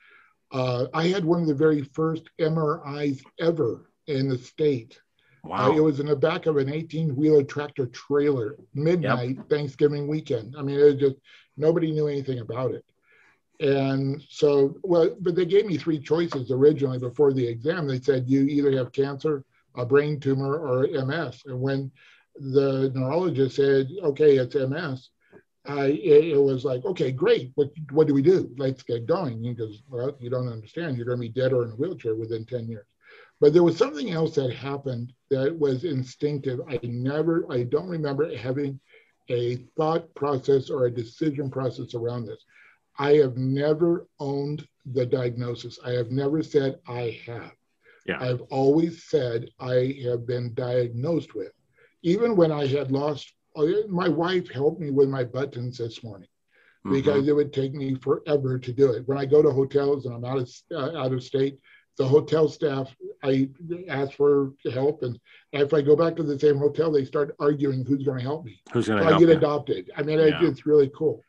I had one of the very first MRIs ever in the state. Wow. It was in the back of an 18-wheeler tractor trailer, midnight, Thanksgiving weekend. I mean, it was just, nobody knew anything about it. And so, but they gave me 3 choices originally before the exam. They said, you either have cancer, a brain tumor, or MS. And when the neurologist said, okay, it's MS, it was like, okay, great. What do we do? Let's get going. He goes, well, you don't understand. You're going to be dead or in a wheelchair within 10 years. But there was something else that happened that was instinctive. I don't remember having a thought process or a decision process around this. I have never owned the diagnosis. I have never said I have. Yeah. I've always said I have been diagnosed with. Even when I had lost, my wife helped me with my buttons this morning, because it would take me forever to do it. When I go to hotels and I'm out of state, the hotel staff, I ask for help. And if I go back to the same hotel, they start arguing who's going to help me. Who's going to help? I get adopted. I mean, it's really cool.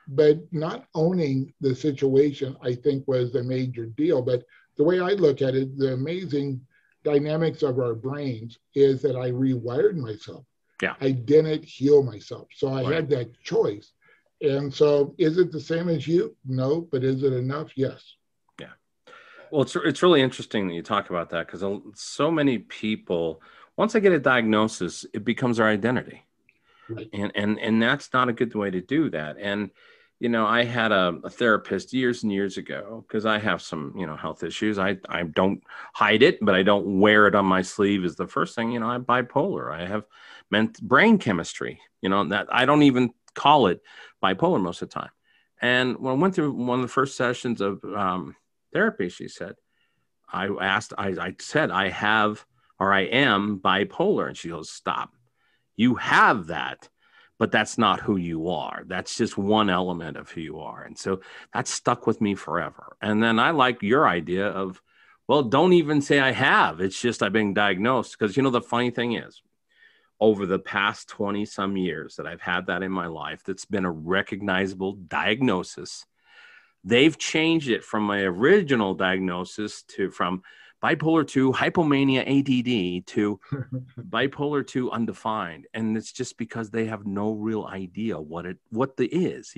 But not owning the situation, I think, was a major deal. But the way I look at it, the amazing dynamics of our brains is that I rewired myself. Yeah. I didn't heal myself. So I had that choice. And so is it the same as you? No. But is it enough? Yes. Yeah. Well, it's really interesting that you talk about that, because so many people, once they get a diagnosis, it becomes their identity. Right. And that's not a good way to do that. And, I had a therapist years and years ago, because I have some, health issues. I don't hide it, but I don't wear it on my sleeve is the first thing. I'm bipolar. I have brain chemistry, that I don't even call it bipolar most of the time. And when I went through one of the first sessions of therapy, she said, I said, I have, or I am bipolar. And she goes, stop. You have that, but that's not who you are. That's just one element of who you are. And so that stuck with me forever. And then I like your idea of, well, don't even say I have. It's just I've been diagnosed. Because, the funny thing is, over the past 20 some years that I've had that in my life, that's been a recognizable diagnosis. They've changed it from my original diagnosis from bipolar 2, hypomania, ADD, to bipolar 2, undefined. And it's just because they have no real idea what the is,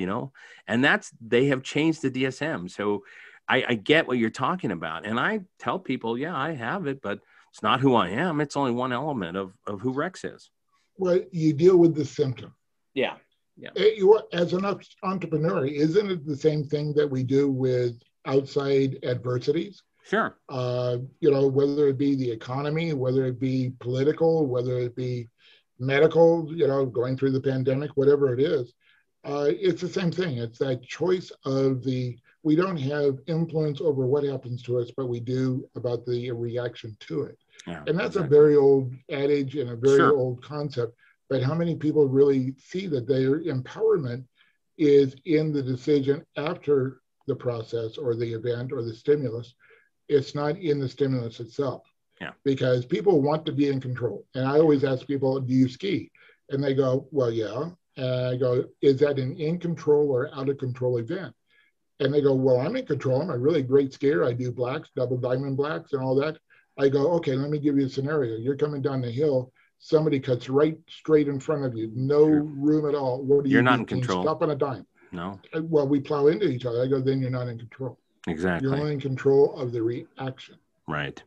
and they have changed the DSM. So I get what you're talking about. And I tell people, yeah, I have it, but it's not who I am. It's only one element of who Rex is. Well, you deal with the symptom. Yeah. As an entrepreneur, isn't it the same thing that we do with outside adversities? Sure. Whether it be the economy, whether it be political, whether it be medical, going through the pandemic, whatever it is, it's the same thing. It's that choice of we don't have influence over what happens to us, but we do about the reaction to it. Yeah, And that's exactly. a very old adage and a very Sure. old concept. But how many people really see that their empowerment is in the decision after the process or the event or the stimulus? It's not in the stimulus itself. Yeah. Because people want to be in control. And I always ask people, do you ski? And they go, well, yeah. And I go, is that an in control or out of control event? And they go, well, I'm in control. I'm a really great skier. I do blacks, double diamond blacks, and all that. I go, okay, let me give you a scenario. You're coming down the hill. Somebody cuts right straight in front of you. No Sure. room at all. What do You're you not do? in Can you control. stop on a dime? No. Well, we plow into each other. I go, then you're not in control. Exactly. You're only in control of the reaction. Right.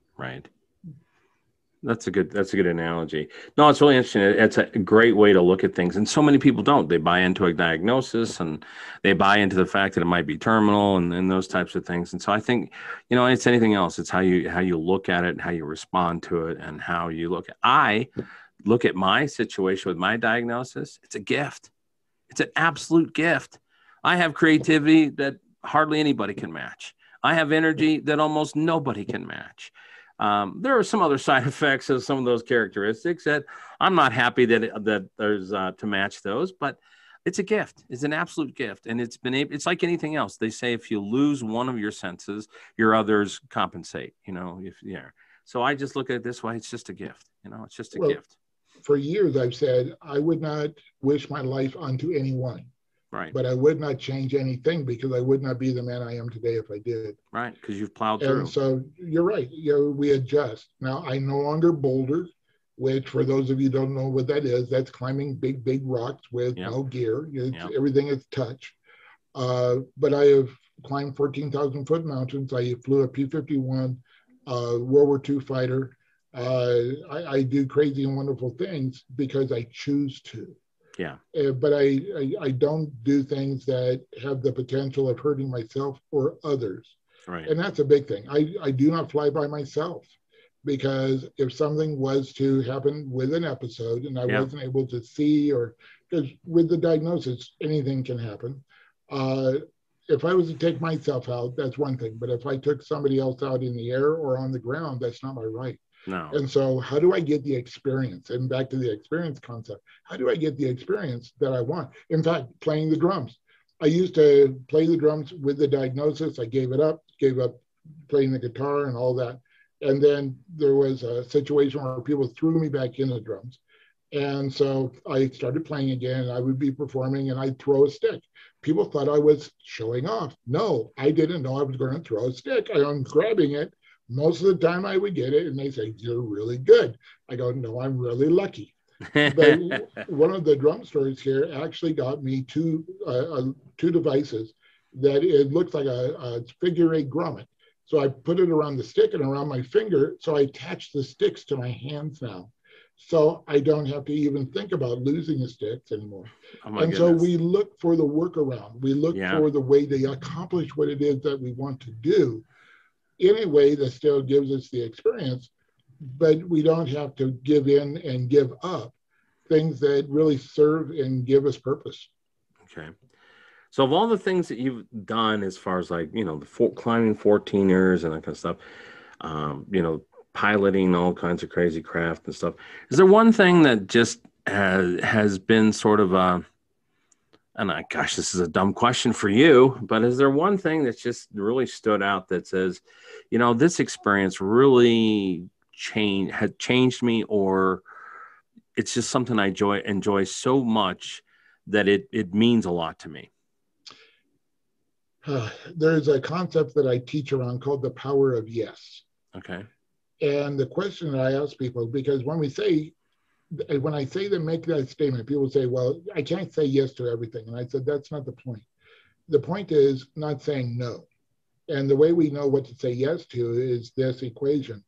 That's a good analogy. No, it's really interesting. It's a great way to look at things. And so many people don't. They buy into a diagnosis and they buy into the fact that it might be terminal and those types of things. And so I think, it's anything else. It's how you look at it and how you respond to it and how you I look at my situation with my diagnosis. It's a gift. It's an absolute gift. I have creativity that hardly anybody can match. I have energy that almost nobody can match. There are some other side effects of some of those characteristics that I'm not happy that there's to match those, but it's a gift. It's an absolute gift. And it's like anything else. They say if you lose one of your senses, your others compensate, So I just look at it this way. It's just a gift. It's just a gift. For years, I've said, I would not wish my life onto anyone. Right. But I would not change anything because I would not be the man I am today if I did. Right, because you've plowed through. And so you're right. We adjust. Now, I no longer boulder, which for those of you who don't know what that is, that's climbing big rocks with no gear. Everything is touch. But I have climbed 14,000 foot mountains. I flew a P-51 World War II fighter. I do crazy and wonderful things because I choose to. Yeah. But I don't do things that have the potential of hurting myself or others. Right. And that's a big thing. I do not fly by myself because if something was to happen with an episode and I wasn't able to see, or because with the diagnosis, anything can happen. If I was to take myself out, that's one thing. But if I took somebody else out in the air or on the ground, that's not my right. No. And so how do I get the experience? And back to the experience concept, how do I get the experience that I want? In fact, playing the drums. I used to play the drums with the diagnosis. I gave up playing the guitar and all that. And then there was a situation where people threw me back in the drums. And so I started playing again, and I would be performing and I'd throw a stick. People thought I was showing off. No, I didn't know I was going to throw a stick. I'm grabbing it. Most of the time I would get it and they say, you're really good. I go, no, I'm really lucky. But one of the drum stories here actually got me two devices that it looks like a figure eight grommet. So I put it around the stick and around my finger. So I attach the sticks to my hands now. So I don't have to even think about losing the sticks anymore. So we look for the workaround. We look for the way to accomplish what it is that we want to do in a way that still gives us the experience, but we don't have to give in and give up things that really serve and give us purpose. Okay. So of all the things that you've done as far as climbing 14ers and that kind of stuff, piloting all kinds of crazy craft and stuff, is there one thing that just has been sort of gosh, this is a dumb question for you, but is there one thing that's just really stood out that says, this experience really had changed me, or it's just something I enjoy so much that it means a lot to me? There's a concept that I teach around called the power of yes. Okay. And the question that I ask people, because when I say to make that statement, people say, well, I can't say yes to everything. And I said, that's not the point. The point is not saying no. And the way we know what to say yes to is this equation.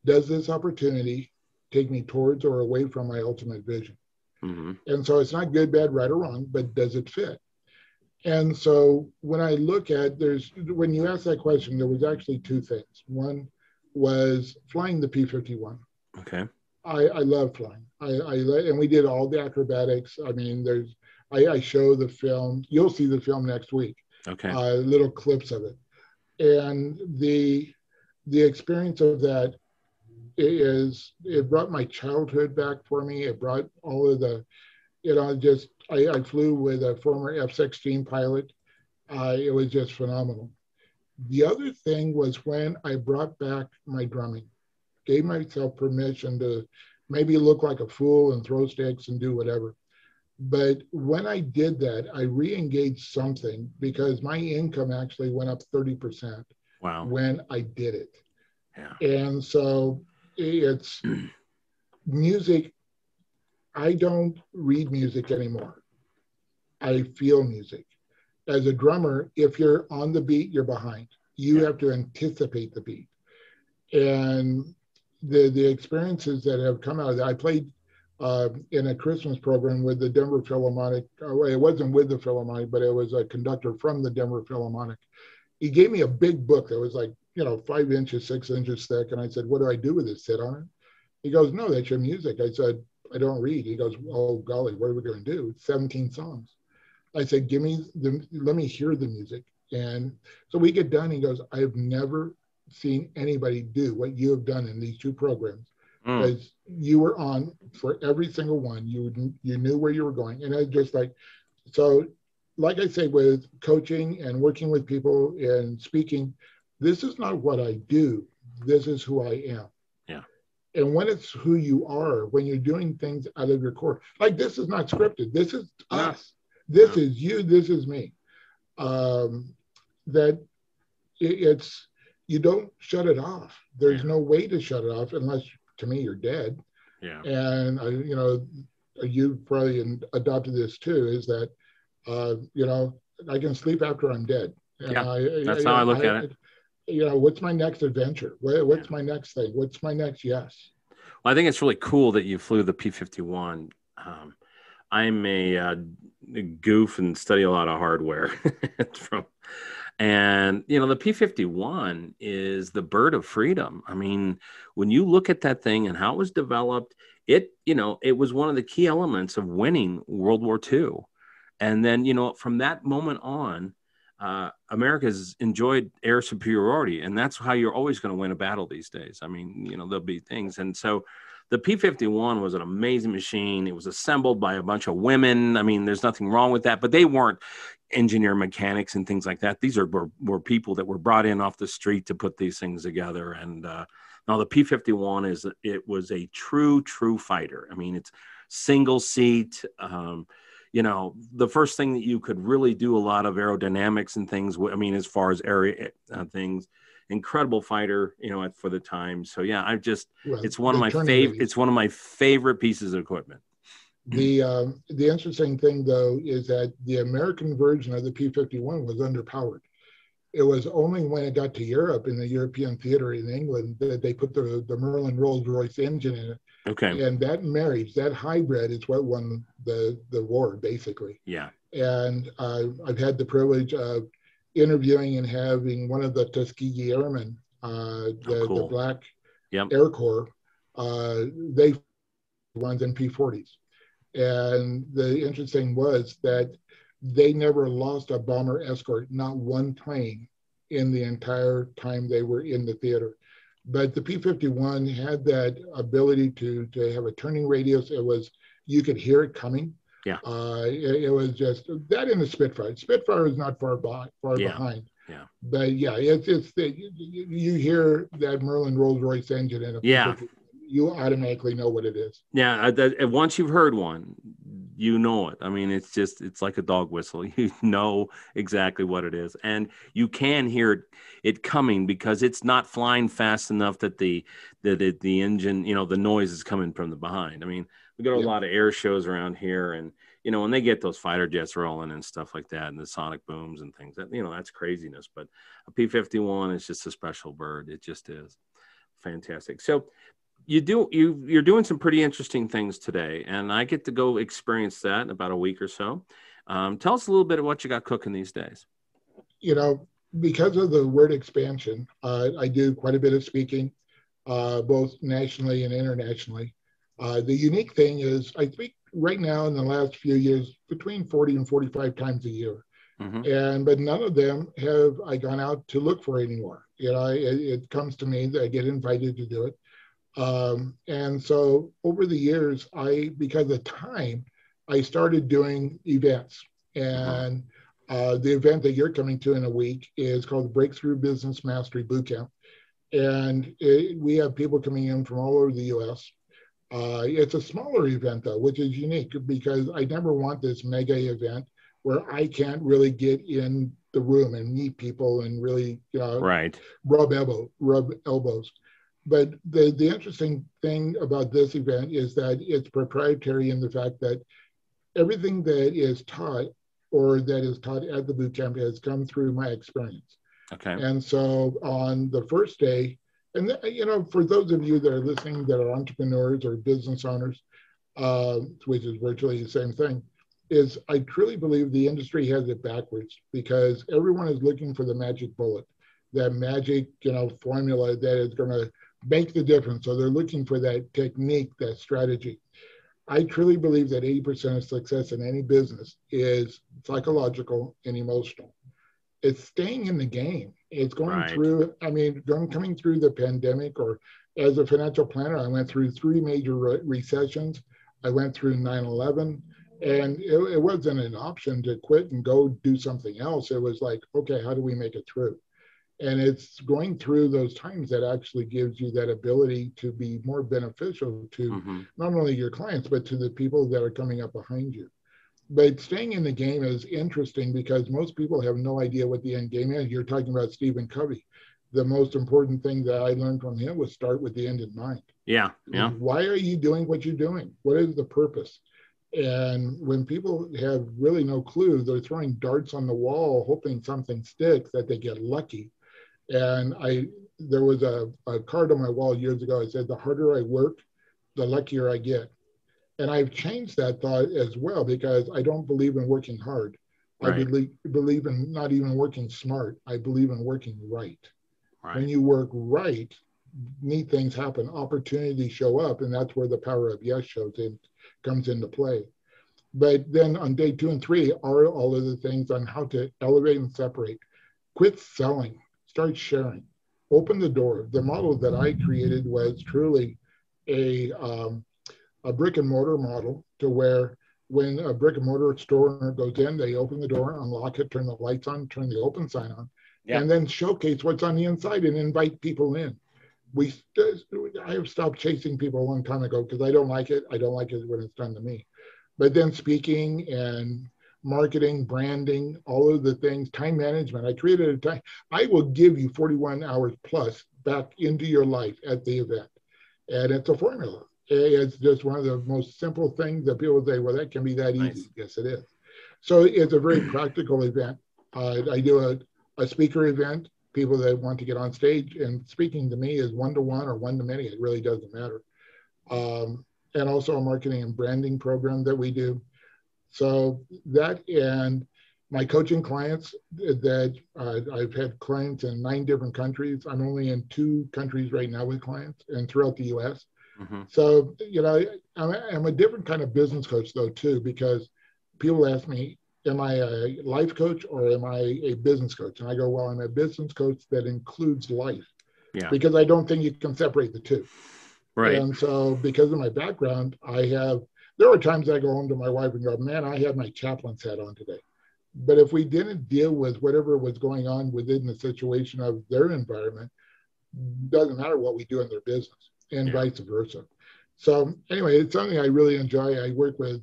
Does this opportunity take me towards or away from my ultimate vision? Mm-hmm. And so it's not good, bad, right, or wrong, but does it fit? And so when I look at when you ask that question, there was actually two things. One was flying the P-51. Okay. I love flying. And we did all the acrobatics. I mean, I show the film. You'll see the film next week. Okay. Little clips of it, and the experience of that it brought my childhood back for me. It brought all of the, just I flew with a former F-16 pilot. It was just phenomenal. The other thing was when I brought back my drumming, gave myself permission to maybe look like a fool and throw sticks and do whatever. But when I did that, I re-engaged something because my income actually went up 30% Wow. when I did it. Yeah. And so it's music. I don't read music anymore. I feel music. As a drummer, if you're on the beat, you're behind. You have to anticipate the beat. And the experiences that have come out of that, I played in a Christmas program with the Denver Philharmonic. It wasn't with the Philharmonic, but it was a conductor from the Denver Philharmonic. He gave me a big book that was like, 5 inches, 6 inches thick. And I said, what do I do with this? Sit on it? He goes, no, that's your music. I said, I don't read. He goes, oh, golly, what are we going to do? It's 17 songs. I said, let me hear the music. And so we get done. He goes, I have never seen anybody do what you have done in these two programs, because you were on for every single one. You knew where you were going. And it's just like, so like I say, with coaching and working with people and speaking, this is not what I do. This is who I am. Yeah. And when it's who you are, when you're doing things out of your core, like this is not scripted. This is us. This is you. This is me. That it's, you don't shut it off. There's no way to shut it off unless, to me, you're dead. Yeah. And you probably adopted this too, is that I can sleep after I'm dead. And that's how I look at it. What's my next adventure? What's my next thing? What's my next yes? Well, I think it's really cool that you flew the P-51. I'm a goof and study a lot of hardware and the P-51 is the bird of freedom. I mean, when you look at that thing and how it was developed, it was one of the key elements of winning World War II. And then, from that moment on, America's enjoyed air superiority, and that's how you're always going to win a battle these days. I mean, there'll be things. And so the P-51 was an amazing machine. It was assembled by a bunch of women. I mean, there's nothing wrong with that, but they weren't engineer mechanics and things like that. These were people that were brought in off the street to put these things together. And now the P-51 was a true fighter. I mean, it's single seat. The first thing that you could really do a lot of aerodynamics and things. I mean, as far as area things, incredible fighter, for the time. So yeah, it's one of my favorite. It's one of my favorite pieces of equipment. The interesting thing though is that the American version of the P-51 was underpowered. It was only when it got to Europe, in the European theater in England, that they put the Merlin Rolls-Royce engine in it. Okay. And that marriage, that hybrid, is what won the war, basically. Yeah. And I've had the privilege of interviewing and having one of the Tuskegee Airmen, the Black Air Corps. They runs in P-40s. And the interesting was that they never lost a bomber escort, not one plane in the entire time they were in the theater. But the P-51 had that ability to have a turning radius. You could hear it coming. Yeah. It was just that in the Spitfire. Spitfire is not far behind. Yeah. But yeah, you hear that Merlin Rolls-Royce engine in a P-51, you automatically know what it is. Yeah. Once you've heard one, you know it. I mean, it's like a dog whistle. You know exactly what it is. And you can hear it coming because it's not flying fast enough that the engine, the noise is coming from the behind. I mean, we got a lot of air shows around here, and, when they get those fighter jets rolling and stuff like that, and the sonic booms and things, that, that's craziness. But a P-51 is just a special bird. It just is fantastic. So you're doing some pretty interesting things today, and I get to go experience that in about a week or so. Tell us a little bit of what you got cooking these days. You know, because of the word expansion, I do quite a bit of speaking, both nationally and internationally. The unique thing is I speak right now in the last few years between 40 and 45 times a year. But none of them have I gone out to look for anymore. It comes to me that I get invited to do it. And so over the years, because of time, I started doing events. And the event that you're coming to in a week is called the Breakthrough Business Mastery Bootcamp. And we have people coming in from all over the US. It's a smaller event, though, which is unique because I never want this mega event where I can't really get in the room and meet people and really rub elbows. But the interesting thing about this event is that it's proprietary in the fact that everything that is taught or that is taught at the bootcamp has come through my experience. Okay. And so on the first day, and for those of you that are listening that are entrepreneurs or business owners, which is virtually the same thing, is I truly believe the industry has it backwards because everyone is looking for the magic bullet, that magic, formula that is going to make the difference. So they're looking for that technique, that strategy. I truly believe that 80% of success in any business is psychological and emotional. It's staying in the game. It's going through, coming through the pandemic, or as a financial planner, I went through 3 major recessions. I went through 9/11, and it wasn't an option to quit and go do something else. It was like, okay, how do we make it through? And it's going through those times that actually gives you that ability to be more beneficial to not only your clients, but to the people that are coming up behind you. But staying in the game is interesting because most people have no idea what the end game is. You're talking about Stephen Covey. The most important thing that I learned from him was start with the end in mind. Yeah. Why are you doing what you're doing? What is the purpose? And when people have really no clue, they're throwing darts on the wall, hoping something sticks, that they get lucky. And there was a card on my wall years ago. I said, the harder I work, the luckier I get. And I've changed that thought as well because I don't believe in working hard. I believe in not even working smart. I believe in working right. When you work right, neat things happen. Opportunities show up, and that's where the power of yes comes into play. But then on day 2 and 3 are all of the things on how to elevate and separate. Quit selling. Start sharing. Open the door. The model that I created was truly a brick and mortar model, to where when a brick and mortar store owner goes in, they open the door, unlock it, turn the lights on, turn the open sign on, and then showcase what's on the inside and invite people in. I have stopped chasing people a long time ago because I don't like it. I don't like it when it's done to me. But then speaking and marketing, branding, all of the things, time management. I created a time. I will give you 41 hours plus back into your life at the event. And it's a formula. It's just one of the most simple things that people say, well, that can be that easy. Yes, it is. So it's a very practical event. I do a speaker event, people that want to get on stage, and speaking to me is 1-to-1 or 1-to-many. It really doesn't matter. And also a marketing and branding program that we do. So that, and my coaching clients that I've had clients in 9 different countries. I'm only in 2 countries right now with clients and throughout the US. So, I'm a different kind of business coach though, too, because people ask me, am I a life coach or am I a business coach? And I go, well, I'm a business coach that includes life, because I don't think you can separate the two. And so because of my background, there are times I go home to my wife and go, man, I had my chaplain's hat on today. But if we didn't deal with whatever was going on within the situation of their environment, doesn't matter what we do in their business, and vice versa. So anyway, it's something I really enjoy. I work with,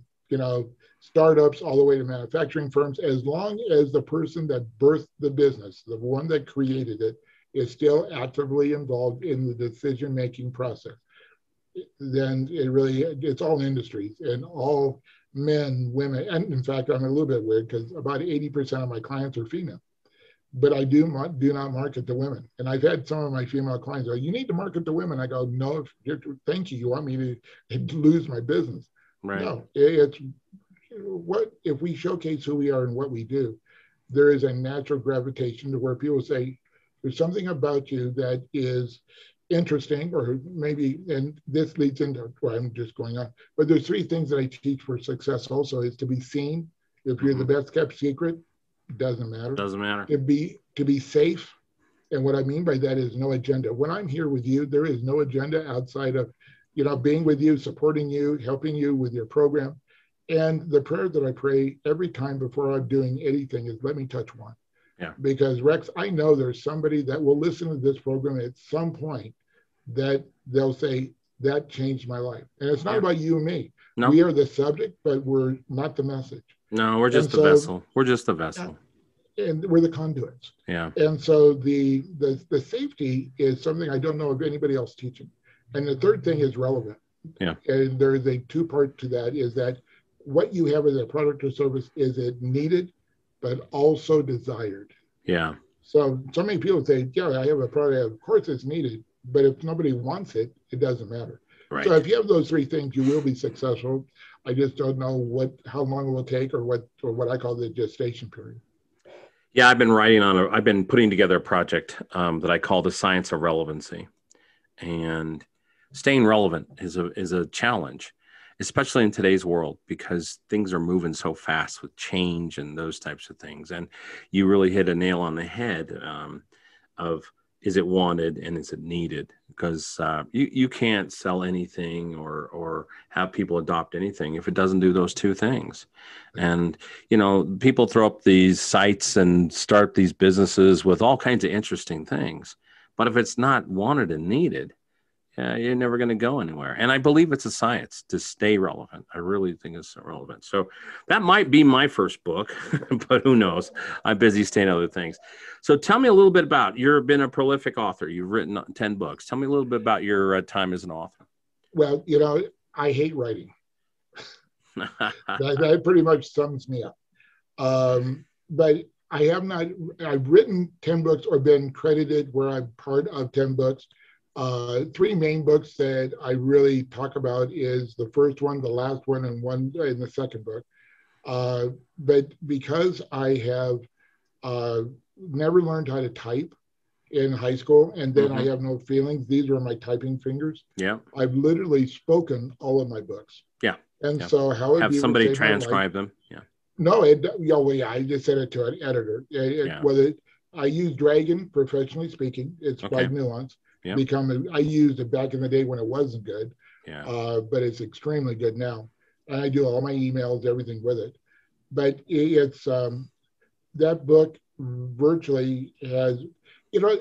startups all the way to manufacturing firms. As long as the person that birthed the business, the one that created it, is still actively involved in the decision-making process, then it's all industries and all men, women. And in fact, I'm a little bit weird because about 80% of my clients are female. But I do not market to women. And I've had some of my female clients go, you need to market to women. I go, no, thank you. You want me to lose my business? No, it's what if we showcase who we are and what we do, there is a natural gravitation to where people say, there's something about you that is interesting, or maybe, and this leads into, well, I'm just going on, but there's three things that I teach for success also is to be seen. If you're the best kept secret, it doesn't matter. Doesn't matter. To be safe. And what I mean by that is no agenda. When I'm here with you, there is no agenda outside of, being with you, supporting you, helping you with your program. And the prayer that I pray every time before I'm doing anything is, let me touch one. Yeah. Because Rex, I know there's somebody that will listen to this program at some point that they'll say, that changed my life. And it's not about you and me. No. We are the subject, but we're not the message. No, we're just the vessel. We're just the vessel. And we're the conduits. Yeah. And so the safety is something I don't know of anybody else teaching. And the third thing is relevant. Yeah. And there is a two-part to that, is that what you have as a product or service, is it needed, but also desired? Yeah. So many people say, yeah, I have a product, of course it's needed, but if nobody wants it, it doesn't matter. Right. So if you have those three things, you will be successful. I just don't know how long it will take, or what I call the gestation period. Yeah, I've been putting together a project that I call the science of relevancy, and staying relevant is a challenge, especially in today's world, because things are moving so fast with change and those types of things. And you really hit a nail on the head of, is it wanted and is it needed? Because you can't sell anything or have people adopt anything if it doesn't do those two things. And, people throw up these sites and start these businesses with all kinds of interesting things. But if it's not wanted and needed, you're never going to go anywhere. And I believe it's a science to stay relevant. I really think it's relevant. So that might be my first book, but who knows? I'm busy staying other things. So tell me a little bit about, you've been a prolific author. You've written 10 books. Tell me a little bit about your time as an author. Well, I hate writing. that pretty much sums me up. But I've written 10 books or been credited where I'm part of 10 books. Three main books that I really talk about is the first one, the last one, and one in the second book. But because I have never learned how to type in high school, and then I have no feelings, these were my typing fingers. Yeah. I've literally spoken all of my books. Yeah. And so how have somebody transcribe them? Yeah. No, I just sent it to an editor. I use Dragon, professionally speaking. It's by Nuance. Yeah. I used it back in the day when it wasn't good. Yeah. But it's extremely good now. And I do all my emails, everything with it. But it's that book virtually has,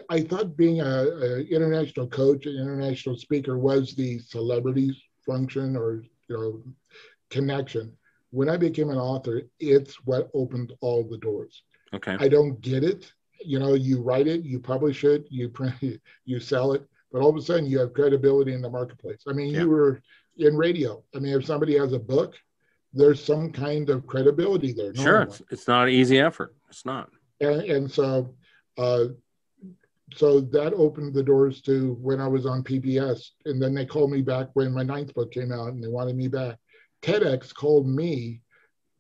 I thought being an international coach, an international speaker was the celebrities function or, connection. When I became an author, it's what opened all the doors. Okay. I don't get it. You write it, you publish it, you print it, you sell it, but all of a sudden you have credibility in the marketplace. I mean, you were in radio. I mean, if somebody has a book, there's some kind of credibility there. Sure, it's not an easy effort. It's not. And so that opened the doors to when I was on PBS, and then they called me back when my 9th book came out, and they wanted me back. TEDx called me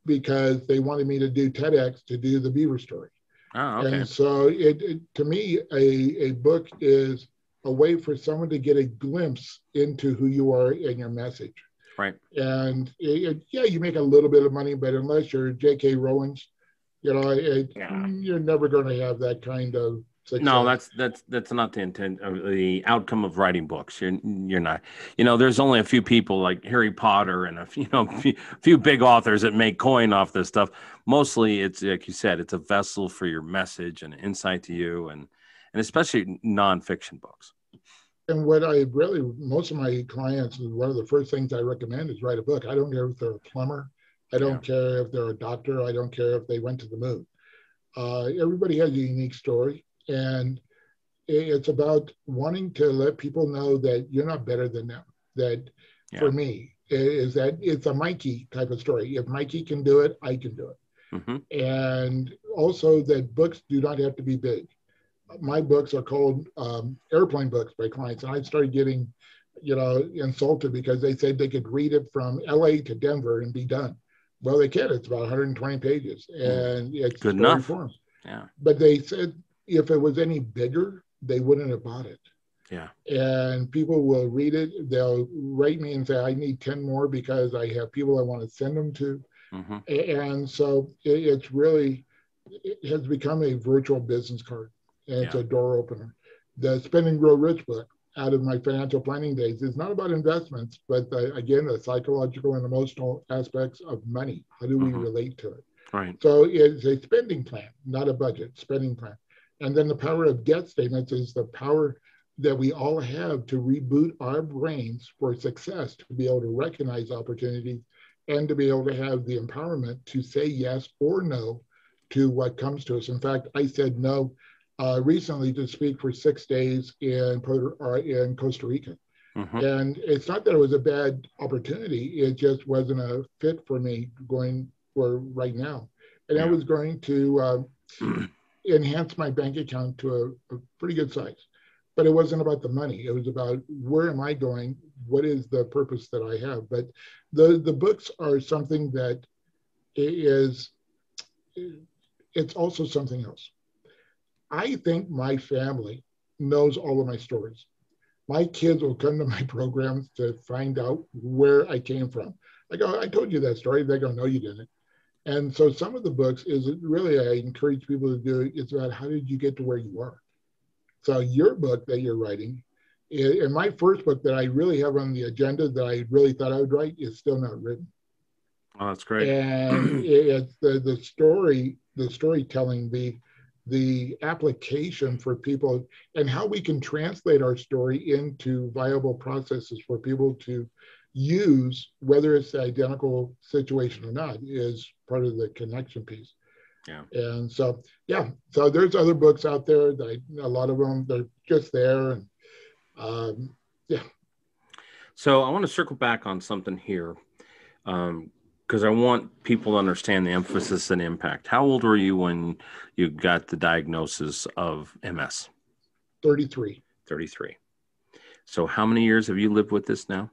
because they wanted me to do TEDx to do the Beaver story. Oh, okay. And so to me, a book is a way for someone to get a glimpse into who you are and your message. Right. And you make a little bit of money, but unless you're J.K. Rowling's, you're never going to have that kind of success. No, that's not the intent of the outcome of writing books. You're not. There's only a few people like Harry Potter and a few big authors that make coin off this stuff. Mostly, it's like you said, it's a vessel for your message and insight to you, and especially nonfiction books. And what most of my clients, one of the first things I recommend is write a book. I don't care if they're a plumber. I don't care if they're a doctor. I don't care if they went to the moon. Everybody has a unique story. And it's about wanting to let people know that you're not better than them. That for me, is that it's a Mikey type of story. If Mikey can do it, I can do it. Mm-hmm. And also that books do not have to be big. My books are called airplane books by clients. And I started getting, insulted because they said they could read it from LA to Denver and be done. Well, they can. It's about 120 pages, and it's Good story enough. form. Yeah. But they said if it was any bigger, they wouldn't have bought it. Yeah. And people will read it. They'll write me and say, I need 10 more because I have people I want to send them to. Mm-hmm. And so it's really, it has become a virtual business card, and it's a door opener. The Spend and Grow Rich book out of my financial planning days is not about investments, but again, the psychological and emotional aspects of money. How do we relate to it? Right. So it's a spending plan, not a budget, spending plan. And then the power of debt statements is the power that we all have to reboot our brains for success, to be able to recognize opportunities and to be able to have the empowerment to say yes or no to what comes to us. In fact, I said no recently to speak for 6 days in Costa Rica. And it's not that it was a bad opportunity. It just wasn't a fit for me going for right now. And I was going to enhance my bank account to a pretty good size. But it wasn't about the money. It was about where am I going? What is the purpose that I have? But the books are something that is, it's also something else. I think my family knows all of my stories. My kids will come to my programs to find out where I came from. I go, I told you that story. They go, no, you didn't. And so some of the books is really, I encourage people to do, it's about how did you get to where you are? So your book that you're writing, and my first book that I really have on the agenda that I really thought I would write is still not written. Oh, that's great. And it's the storytelling, the application for people, and how we can translate our story into viable processes for people to use, whether it's the identical situation or not, is part of the connection piece. Yeah. And so, so there's other books out there that a lot of them, they're just there. And So I want to circle back on something here, because I want people to understand the emphasis and impact. How old were you when you got the diagnosis of MS? 33. 33. So how many years have you lived with this now?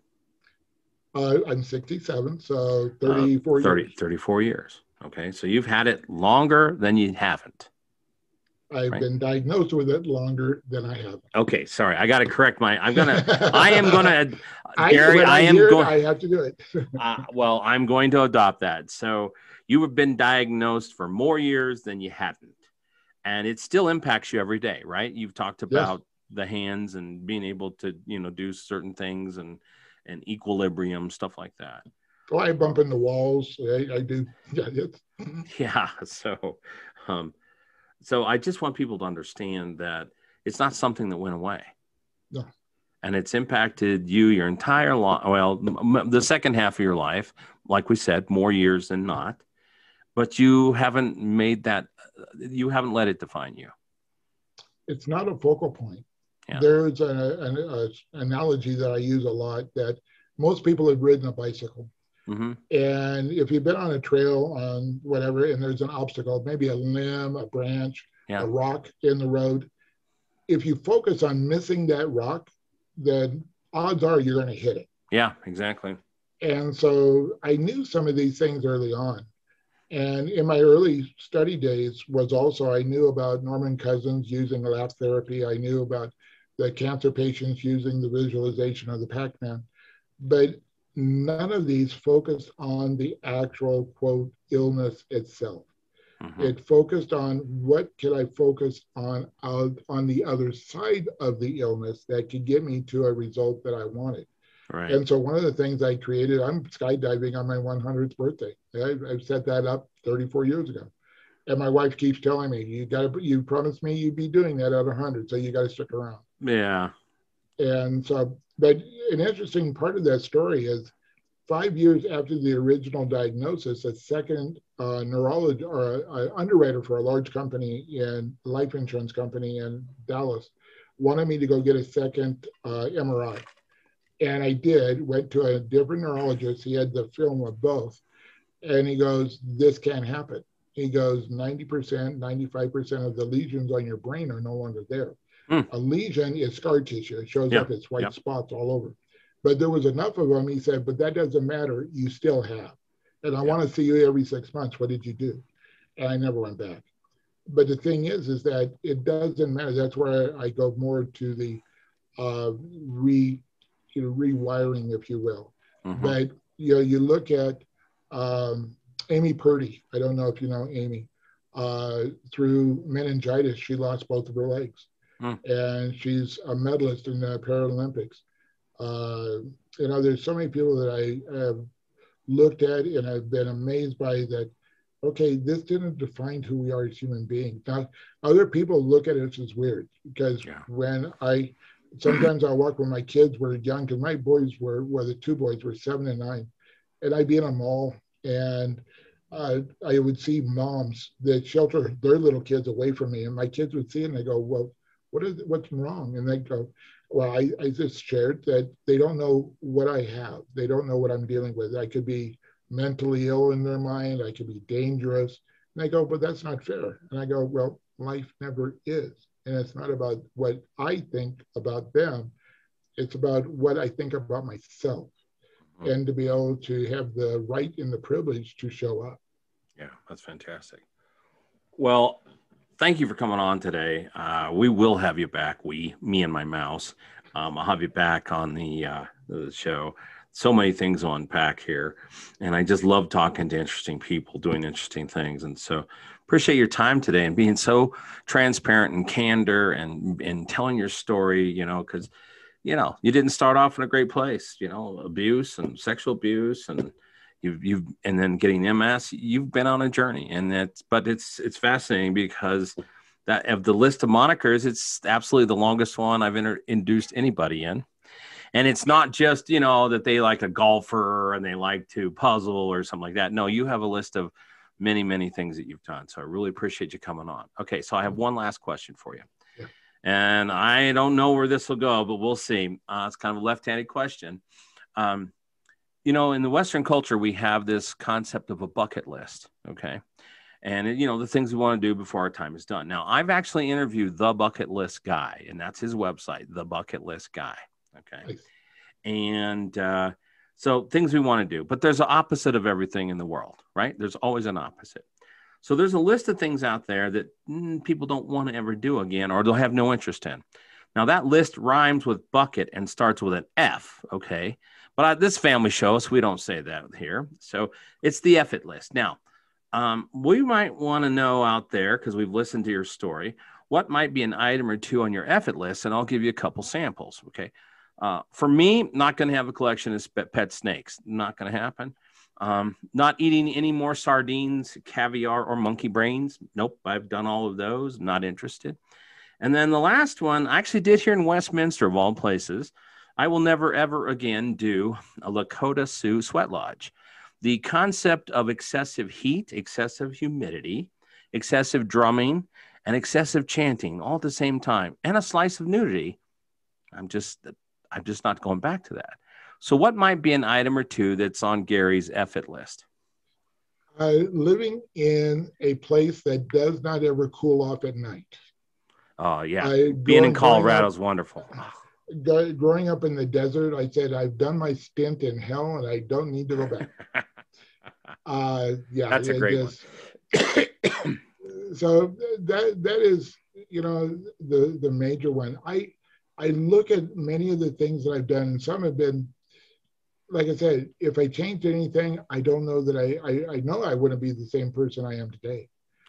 I'm 67, so 34 years. 34 years. Okay, so you've had it longer than you haven't. I've been diagnosed with it longer than I have. Okay, sorry, I got to correct my. I am gonna, Gary. I have to do it. Well, I'm going to adopt that. So you have been diagnosed for more years than you hadn't, and it still impacts you every day, right? You've talked about the hands and being able to, do certain things and equilibrium, stuff like that. Oh, I bump into walls. I do. Yeah. So I just want people to understand that it's not something that went away. No. And it's impacted you your entire life. Well, the second half of your life, like we said, more years than not. But you haven't you haven't let it define you. It's not a focal point. Yeah. There's an analogy that I use a lot, that most people have ridden a bicycle. Mm-hmm. And if you've been on a trail on whatever, and there's an obstacle, maybe a limb, a branch, a rock in the road, if you focus on missing that rock, then odds are you're going to hit it. Yeah, exactly. And so I knew some of these things early on. And in my early study days was also, I knew about Norman Cousins using laugh therapy. I knew about the cancer patients using the visualization of the Pac-Man. But none of these focused on the actual, quote, illness itself. Mm-hmm. It focused on what could I focus on the other side of the illness that could get me to a result that I wanted. Right. And so one of the things I created, I'm skydiving on my 100th birthday. I've set that up 34 years ago. And my wife keeps telling me, you promised me you'd be doing that at 100, so you got to stick around. Yeah. And so, but an interesting part of that story is 5 years after the original diagnosis, a second neurologist or underwriter for a large company life insurance company in Dallas wanted me to go get a second MRI. And I did, went to a different neurologist. He had the film of both. And he goes, this can't happen. He goes, 90%, 95% of the lesions on your brain are no longer there. A lesion is scar tissue. It shows up as white spots all over. But there was enough of them, he said, but that doesn't matter. You still have. and I want to see you every 6 months. What did you do? And I never went back. But the thing is that it doesn't matter. That's where I go more to the rewiring, if you will. Mm-hmm. But you look at Amy Purdy. I don't know if you know Amy. Through meningitis, she lost both of her legs, and she's a medalist in the Paralympics. There's so many people that I have looked at and I've been amazed by that. Okay, this didn't define who we are as human beings. Now, other people look at us as weird because when sometimes I'll walk when my kids were young, because my boys the two boys were 7 and 9, and I'd be in a mall and I would see moms that shelter their little kids away from me, and my kids would see it and they go, well, what's wrong? And they go, well, I just shared that they don't know what I have. They don't know what I'm dealing with. I could be mentally ill in their mind. I could be dangerous. And I go, but that's not fair. And I go, well, life never is. And it's not about what I think about them. It's about what I think about myself, and to be able to have the right and the privilege to show up. Yeah, that's fantastic. Well, thank you for coming on today. We will have you back. Me and my mouse. I'll have you back on the show. So many things to unpack here. And I just love talking to interesting people doing interesting things. And so appreciate your time today and being so transparent and candor and telling your story, because, you didn't start off in a great place, abuse and sexual abuse and and then getting MS. You've been on a journey, but it's fascinating because that of the list of monikers, it's absolutely the longest one I've induced anybody in. And it's not just, that they like a golfer and they like to puzzle or something like that. No, you have a list of many, many things that you've done. So I really appreciate you coming on. Okay, so I have one last question for you. Yeah. And I don't know where this will go, but we'll see. It's kind of a left-handed question. In the Western culture, we have this concept of a bucket list, okay? And, the things we want to do before our time is done. Now, I've actually interviewed the Bucket List Guy, and that's his website, The Bucket List Guy. Okay. Nice. And so things we want to do, but there's an opposite of everything in the world, right? There's always an opposite. So there's a list of things out there that people don't want to ever do again, or they'll have no interest in. Now that list rhymes with bucket and starts with an F. Okay. But this family show, so we don't say that here. So it's the F it list. Now, we might want to know out there, because we've listened to your story, what might be an item or two on your F it list, and I'll give you a couple samples. Okay. For me, not going to have a collection of pet snakes. Not going to happen. Not eating any more sardines, caviar, or monkey brains. Nope, I've done all of those. Not interested. And then the last one, I actually did here in Westminster, of all places. I will never, ever again do a Lakota Sioux sweat lodge. The concept of excessive heat, excessive humidity, excessive drumming, and excessive chanting all at the same time, and a slice of nudity. I'm just not going back to that. So what might be an item or two that's on Gary's F it list? Living in a place that does not ever cool off at night. Oh, yeah. Being in Colorado is wonderful. Growing up in the desert, I said, I've done my stint in hell and I don't need to go back. Yeah, that's a great one. So that is, the major one. I look at many of the things that I've done, and some have been, like I said, if I changed anything, I don't know that I know I wouldn't be the same person I am today.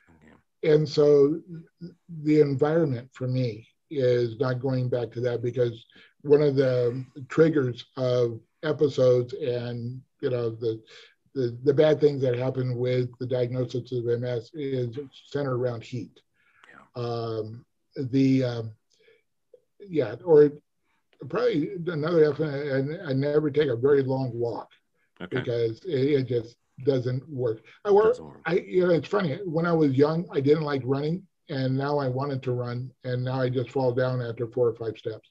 Okay. And so the environment for me is not going back to that, because one of the triggers of episodes and, the bad things that happen with the diagnosis of MS is centered around heat. Yeah. Or probably another F, I never take a very long walk. Okay. Because it just doesn't work. It's funny. When I was young, I didn't like running, and now I wanted to run, and now I just fall down after 4 or 5 steps.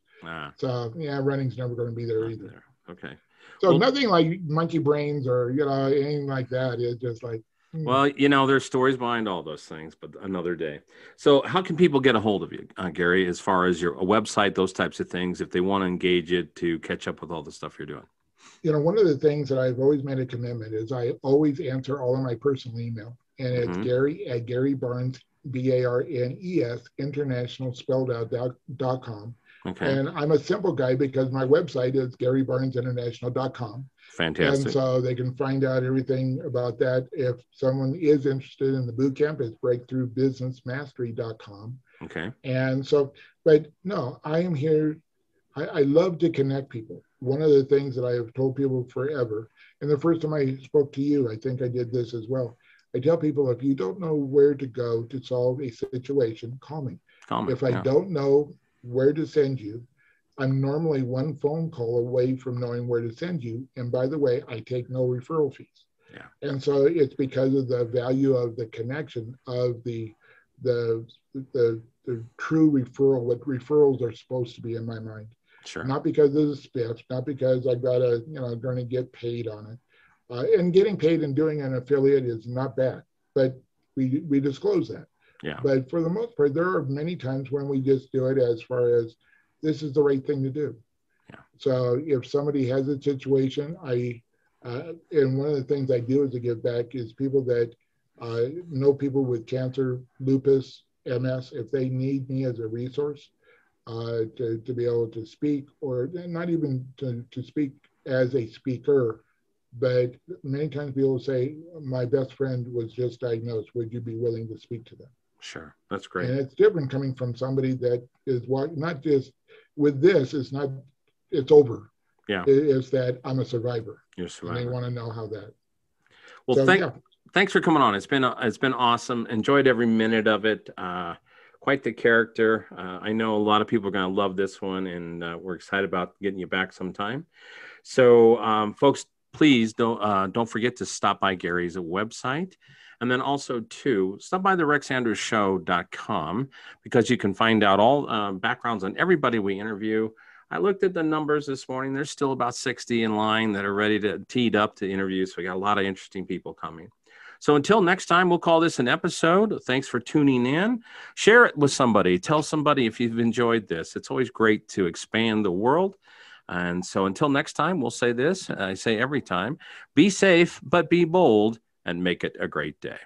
So yeah, running's never going to be there either. Okay. So nothing like monkey brains or anything like that. It's just like. Well, there's stories behind all those things, but another day. So how can people get a hold of you, Gary, as far as your website, those types of things, if they want to engage it to catch up with all the stuff you're doing? One of the things that I've always made a commitment is I always answer all of my personal email, and it's Gary at Gary Barnes, Barnes, international spelled out .com. Okay. And I'm a simple guy because my website is GaryBarnesInternational.com. Fantastic. And so they can find out everything about that. If someone is interested in the bootcamp, it's breakthroughbusinessmastery.com. Okay. And so, but no, I am here. I love to connect people. One of the things that I have told people forever, and the first time I spoke to you, I think I did this as well. I tell people, if you don't know where to go to solve a situation, call me. If I don't know where to send you, I'm normally one phone call away from knowing where to send you. And by the way, I take no referral fees. Yeah. And so it's because of the value of the connection of the true referral, what referrals are supposed to be in my mind. Sure. Not because of the spiff, not because I've got to, going to get paid on it. And getting paid and doing an affiliate is not bad, but we disclose that. Yeah. But for the most part, there are many times when we just do it as far as this is the right thing to do. Yeah. So if somebody has a situation, and one of the things I do as a give back is people that know people with cancer, lupus, MS, if they need me as a resource to be able to speak, or not even to speak as a speaker, but many times people say, my best friend was just diagnosed. Would you be willing to speak to them? Sure. That's great. And it's different coming from somebody that is not just with this, it's over. Yeah. It's that I'm a survivor. You're a survivor. And they want to know how that. Well, thanks for coming on. It's been awesome. Enjoyed every minute of it. Quite the character. I know a lot of people are going to love this one, and we're excited about getting you back sometime. So, folks, please don't forget to stop by Gary's website. And then also, too, stop by the RexAndrewsShow.com, because you can find out all backgrounds on everybody we interview. I looked at the numbers this morning. There's still about 60 in line that are ready to teed up to interview. So we got a lot of interesting people coming. So until next time, we'll call this an episode. Thanks for tuning in. Share it with somebody. Tell somebody if you've enjoyed this. It's always great to expand the world. And so until next time, we'll say this. I say every time, be safe, but be bold, and make it a great day.